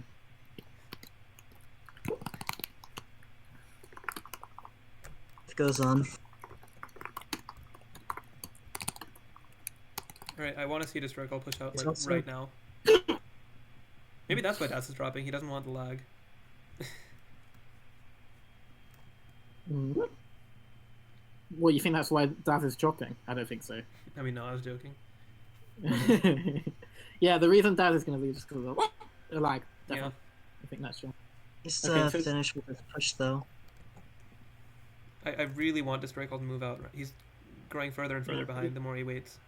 It goes on. Alright, I want to see DestroyCall push out It's like also- right now. Maybe that's why Das is dropping. He doesn't want the lag. Well, you think that's why Daz is dropping? I don't think so. I mean, no, I was joking. Yeah, the reason Daz is going to lose is because of the lag. Yeah. Definitely. I think that's true. He's Okay, so- finished with his push though. I really want DestroyCall to move out. He's growing further and further behind the more he waits.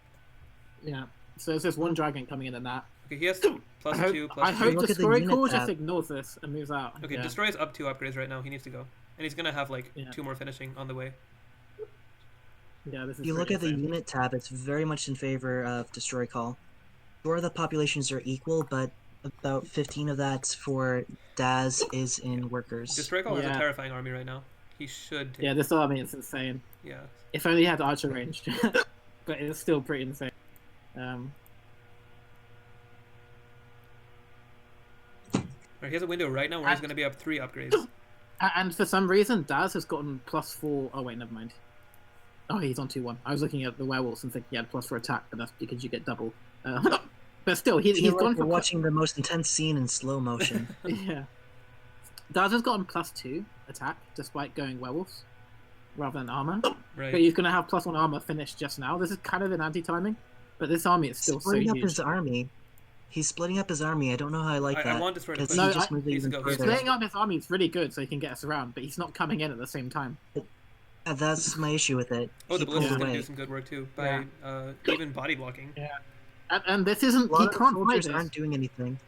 Yeah. So there's this one dragon coming in and that. Okay, he has plus I hope, 2, plus I 2. hope Look at the DestroyCall unit just tab. ignores this and moves out. Okay, yeah. Destroy is up 2 upgrades right now. He needs to go. And he's going to have like Yeah. 2 more finishing on the way. Yeah, this is If you look pretty at the insane. unit tab, it's very much in favor of DestroyCall. Sure, the populations are equal, but about 15 of that for Daz is in workers. DestroyCall has a Yeah. terrifying army right now. He should take Yeah, this army is insane. Yeah. If only he had archer range. But it's still pretty insane. He has a window right now where he's going to be up 3 upgrades. And for some reason, Daz has gotten +4. Oh, wait, never mind. Oh, he's on 2-1. I was looking at the werewolves and thinking he had +4 attack, but that's because you get double. But still, he's Feel like gone we're for watching the most intense scene in slow motion. Yeah. Daz has gotten +2 attack despite going werewolves rather than armor. Right. But he's going to have +1 armor finished just now. This is kind of an anti-timing, but this army is still so Splitting up huge. his army. He's splitting up his army. I don't know how I like I that. want Destroy to Because push. No, he just I- moved Needs to even go. further. Splitting up his army is really good so he can get us around, but he's not coming in at the same time. That's my issue with it. Oh, the He pulls Ballista's going to away. do some good work too by even body blocking. And this A isn't... lot He of can't fight soldiers this. aren't doing anything.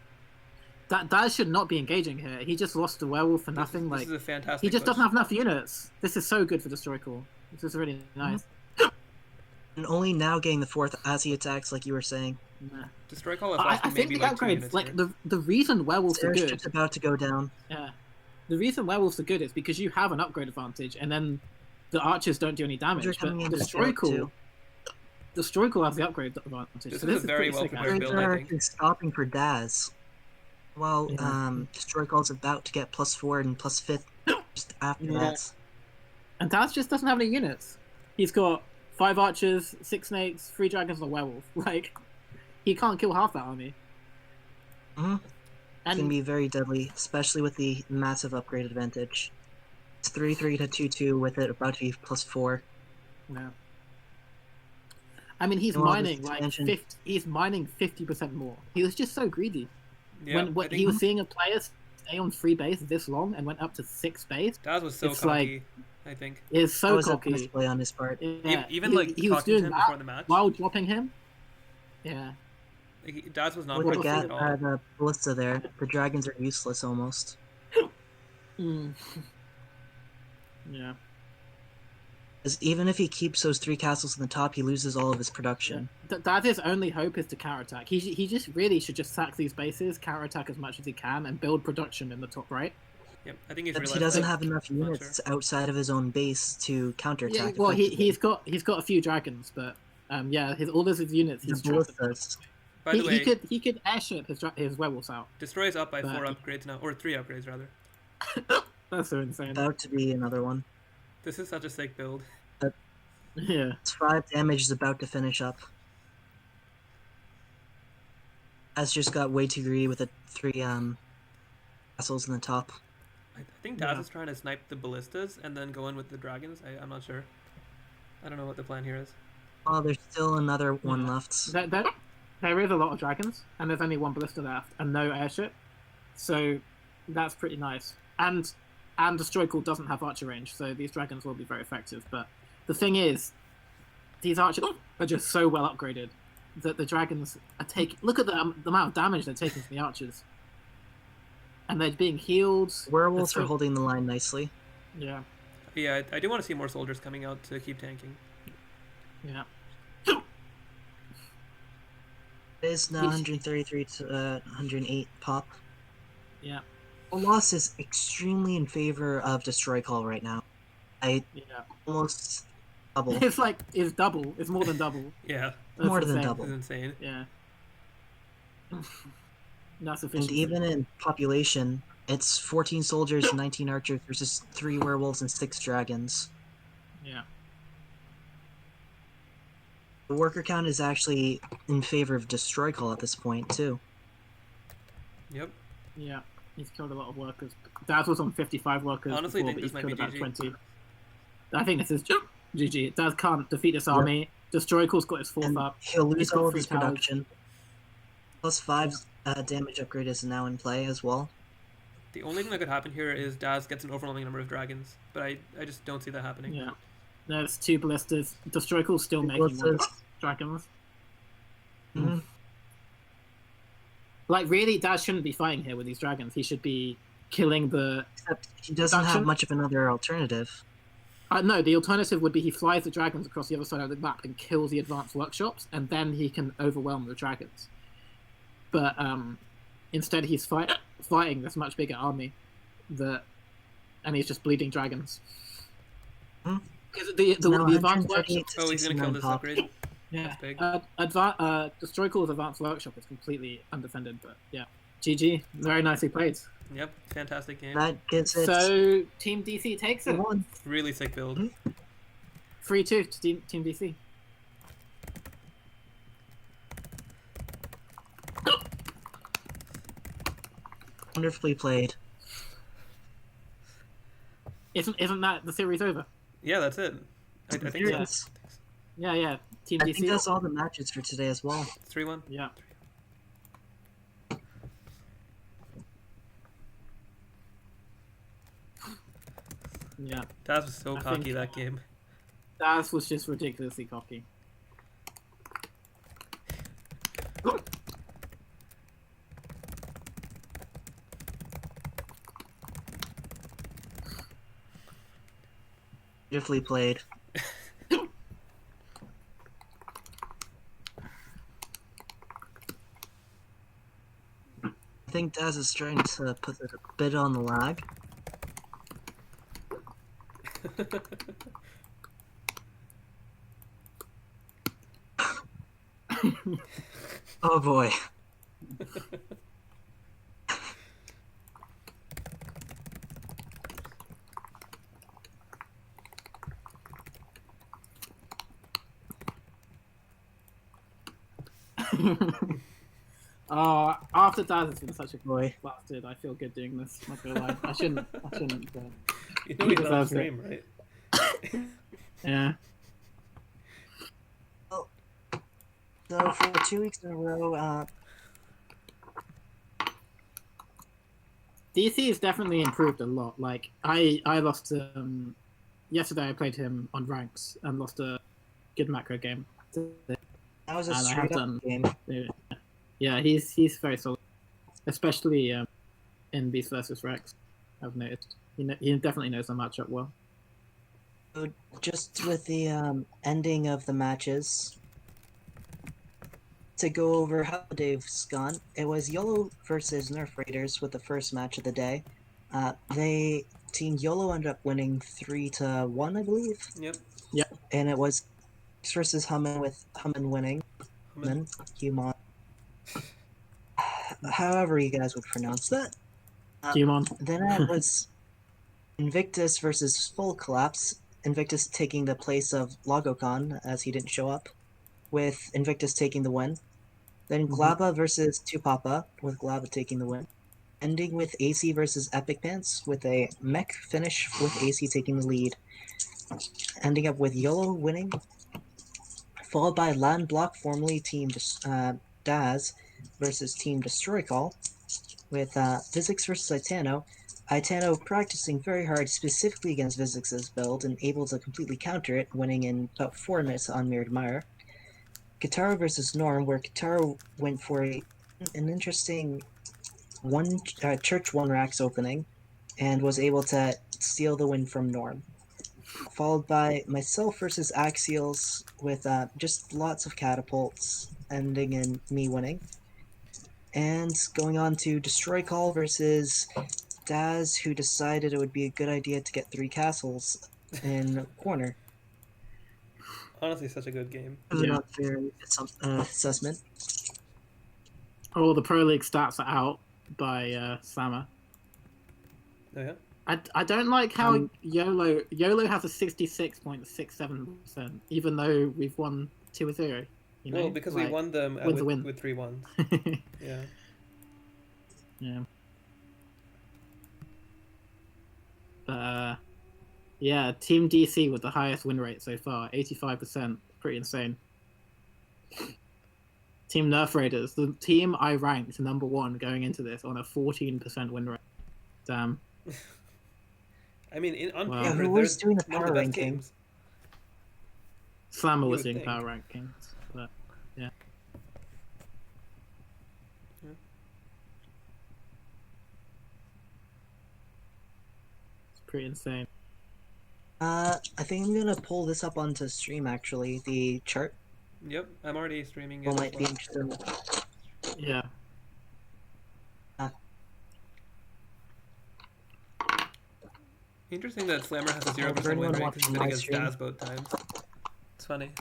Daz should not be engaging here. He just lost the werewolf for nothing. This Like is a fantastic he just push. doesn't have enough units. This is so good for DestroyCall. This is really nice. And only now getting the 4th as he attacks, like you were saying. Nah. DestroyCall has I lost think maybe the like 2 upgrades, units like here. the reason werewolves are good. Airstrip's about to go down. Yeah, the reason werewolves are good is because you have an upgrade advantage, and then the archers don't do any damage. They're But coming into field, DestroyCall has the upgrade advantage. This so is a this very pretty well sick, prepared actually. build, They're I think. actually stopping for Daz. While Yeah. DestroyCall's about to get +4 and +5 just after Yeah. that. And Daz just doesn't have any units. He's got 5 archers, 6 snakes, 3 dragons, and a werewolf. Like he can't kill half that army. Mhm. And Can be very deadly, especially with the massive upgrade advantage. It's 3-3 to 2-2 with it about to be +4. yeah. I mean, he's And all this mining like expansion- 50. He's mining 50% more. He was just so greedy. Yeah, when I he think was seeing a player stay on 3 base this long and went up to 6 base, Daz was so it's cocky, I think. is That so was a cocky. misplay on his part. Yeah, Even he, like he was talking to doing him that before the match, while dropping him. Yeah, Daz was not With the, promising at all. the ballista there, the dragons are useless almost. mm. Yeah. Because even if he keeps those 3 castles in the top, he loses all of his production. Daz's only hope is to counterattack. He just really should just sack these bases, counterattack as much as he can, and build production in the top right. Yep, I think he's But realized he doesn't that. have enough Not units outside of his own base to counterattack. Yeah, well, effectively. he's got a few dragons, but yeah, all of his units he's The trapped. ballistas. By the way, He could airship his werewolves out. Destroy's up by but- 4 upgrades now, or 3 upgrades rather. That's so insane. About to be another one. This is such a sick build. Yeah. It's 5 damage is about to finish up. Has just got way too greedy with the 3 castles in the top. I think Daz Yeah. is trying to snipe the ballistas and then go in with the dragons. I'm not sure. I don't know what the plan here is. Oh, there's still another one Yeah. left. There is a lot of dragons, and there's only 1 ballista left, and no airship. So that's pretty nice. And DestroyCall doesn't have archer range, so these dragons will be very effective. But the thing is, these archers are just so well upgraded that the dragons are taking... Look at the amount of damage they're taking from the archers. And they're being healed. Werewolves That's are holding the line nicely. Yeah, Yeah, I do want to see more soldiers coming out to keep tanking. yeah. It is now 133 to 108 pop. Yeah. The loss is extremely in favor of DestroyCall right now. I Yeah. almost double. It's double. It's more than double. Yeah, That's More than insane. double. it's insane. Yeah. That's And efficiency. even in population, it's 14 soldiers, 19 archers versus 3 werewolves and 6 dragons. Yeah. The worker count is actually in favor of DESTROYcall at this point, too. Yep. Yeah. He's killed a lot of workers. Daz was on 55 workers Honestly, I before, think but this he's might killed be about GG. 20. I think this is GG. Daz can't defeat this army. DESTROYcall's got his fourth And up. he'll He's lose got all of 3 his towers. production. Plus 5 damage upgrade is now in play as well. The only thing that could happen here is Daz gets an overwhelming number of dragons, but I just don't see that happening. Yeah. There's 2 ballistas. DESTROYcall's still making more dragons. Mm-hmm. Like, really, Daz shouldn't be fighting here with these dragons. He should be killing the... Except he doesn't have production. much of another alternative. No, the alternative would be he flies the dragons across the other side of the map and kills the advanced workshops, and then he can overwhelm the dragons. But instead, he's fighting this much bigger army, and he's just bleeding dragons. Because the advanced workshop... Oh, he's gonna kill this upgrade. Yeah. That's big. DESTROYcall's advanced workshop is completely undefended, but yeah. GG. Very nicely played. Yep, fantastic game. That gives it So, Team DC takes it. 1. Really sick build. 3-2 to Team DC. Wonderfully played. Isn't that the series over? Yeah, that's it. I think so. Yes. Yeah. Team I DC. think that's all the matches for today as well. 3-1. Yeah. Yeah. Daz was so I cocky think- that game. Daz was just ridiculously cocky. Beautifully played. I think Daz is trying to put a bit on the lag. Oh boy. Oh, after Daz has been such a Boy. bastard, I feel good doing this. Not gonna lie. I shouldn't. You know he's not on deserves it. stream, right? Yeah. So for 2 weeks in a row, DC has definitely improved a lot. Like I lost yesterday. I played him on ranks and lost a good macro game. that was a And I have straight up done- game. Yeah, he's very solid, especially in Beast versus Rex. I've noticed he definitely knows the matchup well. So just with the ending of the matches, to go over how Dave's gone, it was YOLO versus Nerf Raiders with the first match of the day. Team YOLO ended up winning 3-1, I believe, Yep. and it was versus Hummin with Hummin winning. Human. However you guys would pronounce that. Human. Then it was Invictus versus Full Collapse. Invictus taking the place of Logocon as he didn't show up, with Invictus taking the win. Then Glaba versus Tupapa, with Glaba taking the win. Ending with AC versus Epic Pants, with a mech finish with AC taking the lead. Ending up with YOLO winning, followed by Land Bloc, formerly Team Daz, versus Team DESTROYcall, with Visix versus Itano. Itano practicing very hard, specifically against Visix's build, and able to completely counter it, winning in about 4 minutes on Mirrored Mire. Kaitaro versus Norm, where Kaitaro went for an interesting Church 1 Racks opening, and was able to steal the win from Norm. Followed by myself versus Axilles, with just lots of catapults, ending in me winning. And going on to DESTROYcall versus Daz, who decided it would be a good idea to get 3 castles in corner. Honestly, such a good game. It was not fair assessment. Oh, the Pro League stats are out by Slammer. Oh yeah. I don't like how YOLO has a 66.67%, even though we've won 2-0. You know? Well, because we won them with 3-1. Yeah. Yeah. Yeah, Team DC with the highest win rate so far, 85%. Pretty insane. Team Nerf Raiders, the team I ranked #1 going into this on a 14% win rate. Damn. I mean, on Yeah, paper, who was they're doing the one of power the best ranking? teams. Slammer You was would doing think. power rankings, but yeah. Yeah. It's pretty insane. I think I'm gonna pull this up onto stream actually. The chart. Yep, I'm already streaming it. People as might be well. interested. Yeah. Interesting that Slammer has a 0% for win anyone rate watching because he's been live against stream. Daz both times. It's funny.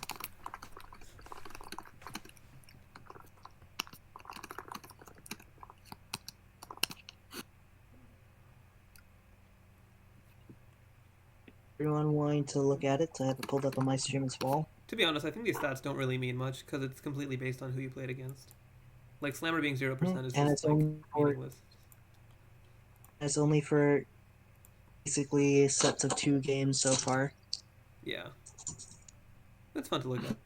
Everyone wanting to look at it, I have it pulled up on my stream as well. To be honest, I think these stats don't really mean much because it's completely based on who you played against. Like Slammer being 0% is And just it's like only for meaningless. it's only for basically sets of 2 games so far. Yeah. It's fun to look at,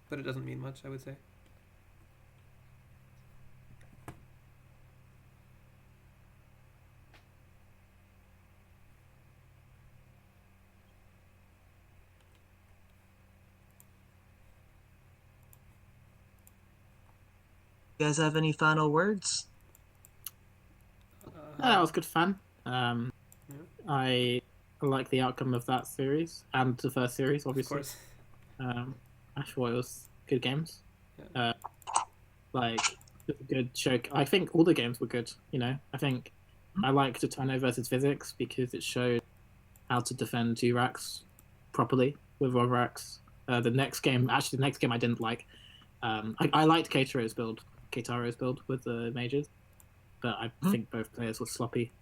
but it doesn't mean much, I would say. You guys have any final words? That was good fun. Yeah. I like the outcome of that series and the first series, Of obviously. course. I thought it was good games. Yeah. Like it was a good show. I think all the games were good. You know, I think I liked Itano versus Physics because it showed how to defend Durax properly with Ravaged. The next game I didn't like. I liked Kaitaro's build with the mages, but I think both players were sloppy.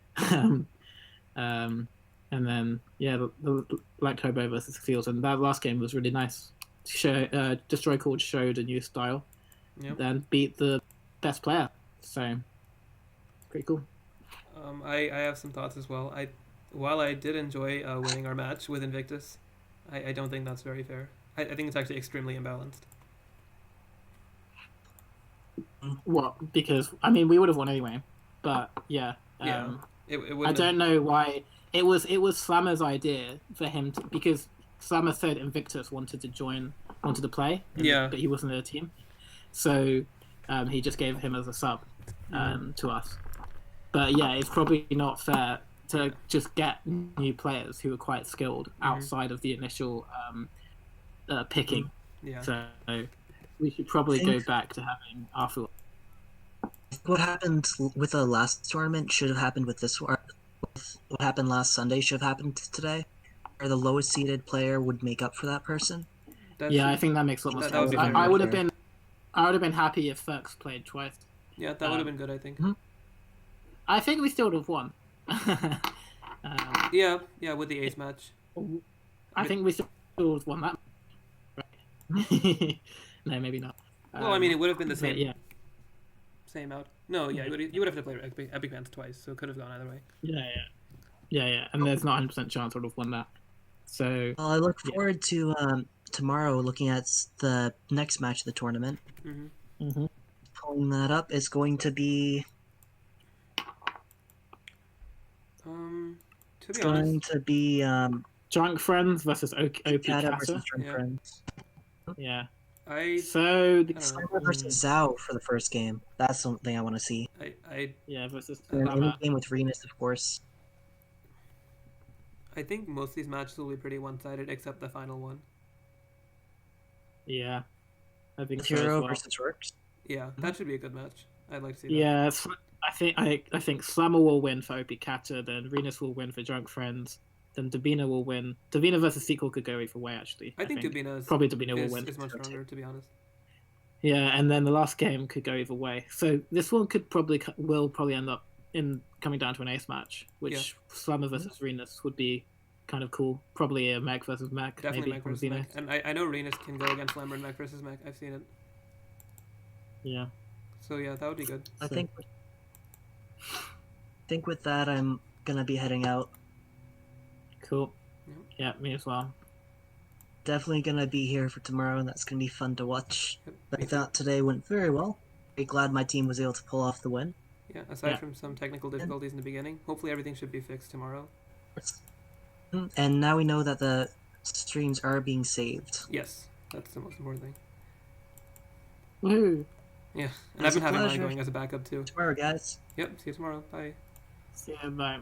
And then liked Hobo versus Axilles, and that last game was really nice. DESTROYcall showed a new style, then beat the best player, so pretty cool. I have some thoughts as well. While I did enjoy winning our match with Invictus, I don't think that's very fair. I think it's actually extremely imbalanced. What? Because I mean, we would have won anyway, but yeah. It I don't know why. It was Slammer's idea for him to, because Slammer said Invictus wanted to play, but he wasn't in the team, so he just gave him as a sub to us. But yeah, it's probably not fair to just get new players who are quite skilled outside of the initial picking. Yeah. So we should probably go back to having Arthur. What happened with the last tournament should have happened with this one. What happened last Sunday should have happened today, where the lowest seeded player would make up for that person. I think that makes a lot more sense. I would have been happy if Ferks played twice. Yeah, that would have been good, I think. I think we still would have won. Yeah, with the ace match. I think we still would have won that. Right. No, maybe not. Well, I mean, it would have been the same. Yeah. Same out. No, yeah, you would have to play Epic Fans twice, so it could have gone either way. Yeah. And there's not 100% chance I would have won that. So. Well, I look forward to tomorrow looking at the next match of the tournament. Pulling that up is going to be. To be honest, Drunk Friends versus OP Kata versus Drunk Friends. Yeah. Slammer versus Zhao for the first game. That's something I want to see. Versus any game with Renus, of course. I think most of these matches will be pretty one-sided, except the final one. Yeah, I think Hero versus Rorks. Yeah, that should be a good match. I'd like to see that. Yeah, I think Slammer will win for OP Kata, then Renus will win for Drunk Friends, then Davina will win. Davina versus Sequel could go either way, actually. I think Davina probably Davina will win. is much stronger, to be honest. Yeah, and then the last game could go either way. So this one will probably end up in coming down to an ace match, which Slammer versus Renus would be kind of cool. Probably a Mech versus Mech. Definitely maybe Mech versus Mech. And I know Renus can go against Slammer and Mech versus Mech. I've seen it. Yeah. So yeah, that would be good. I think with that, I'm gonna be heading out. Cool. Yeah, me as well. Definitely gonna be here for tomorrow, and that's gonna be fun to watch. Yep, I thought today went very well. Very glad my team was able to pull off the win. Yeah, aside from some technical difficulties in the beginning, hopefully everything should be fixed tomorrow. And now we know that the streams are being saved. Yes, that's the most important thing. Woohoo! Yeah, and I've been having mine going as a backup too. Tomorrow, guys. Yep, see you tomorrow. Bye. See you, bye.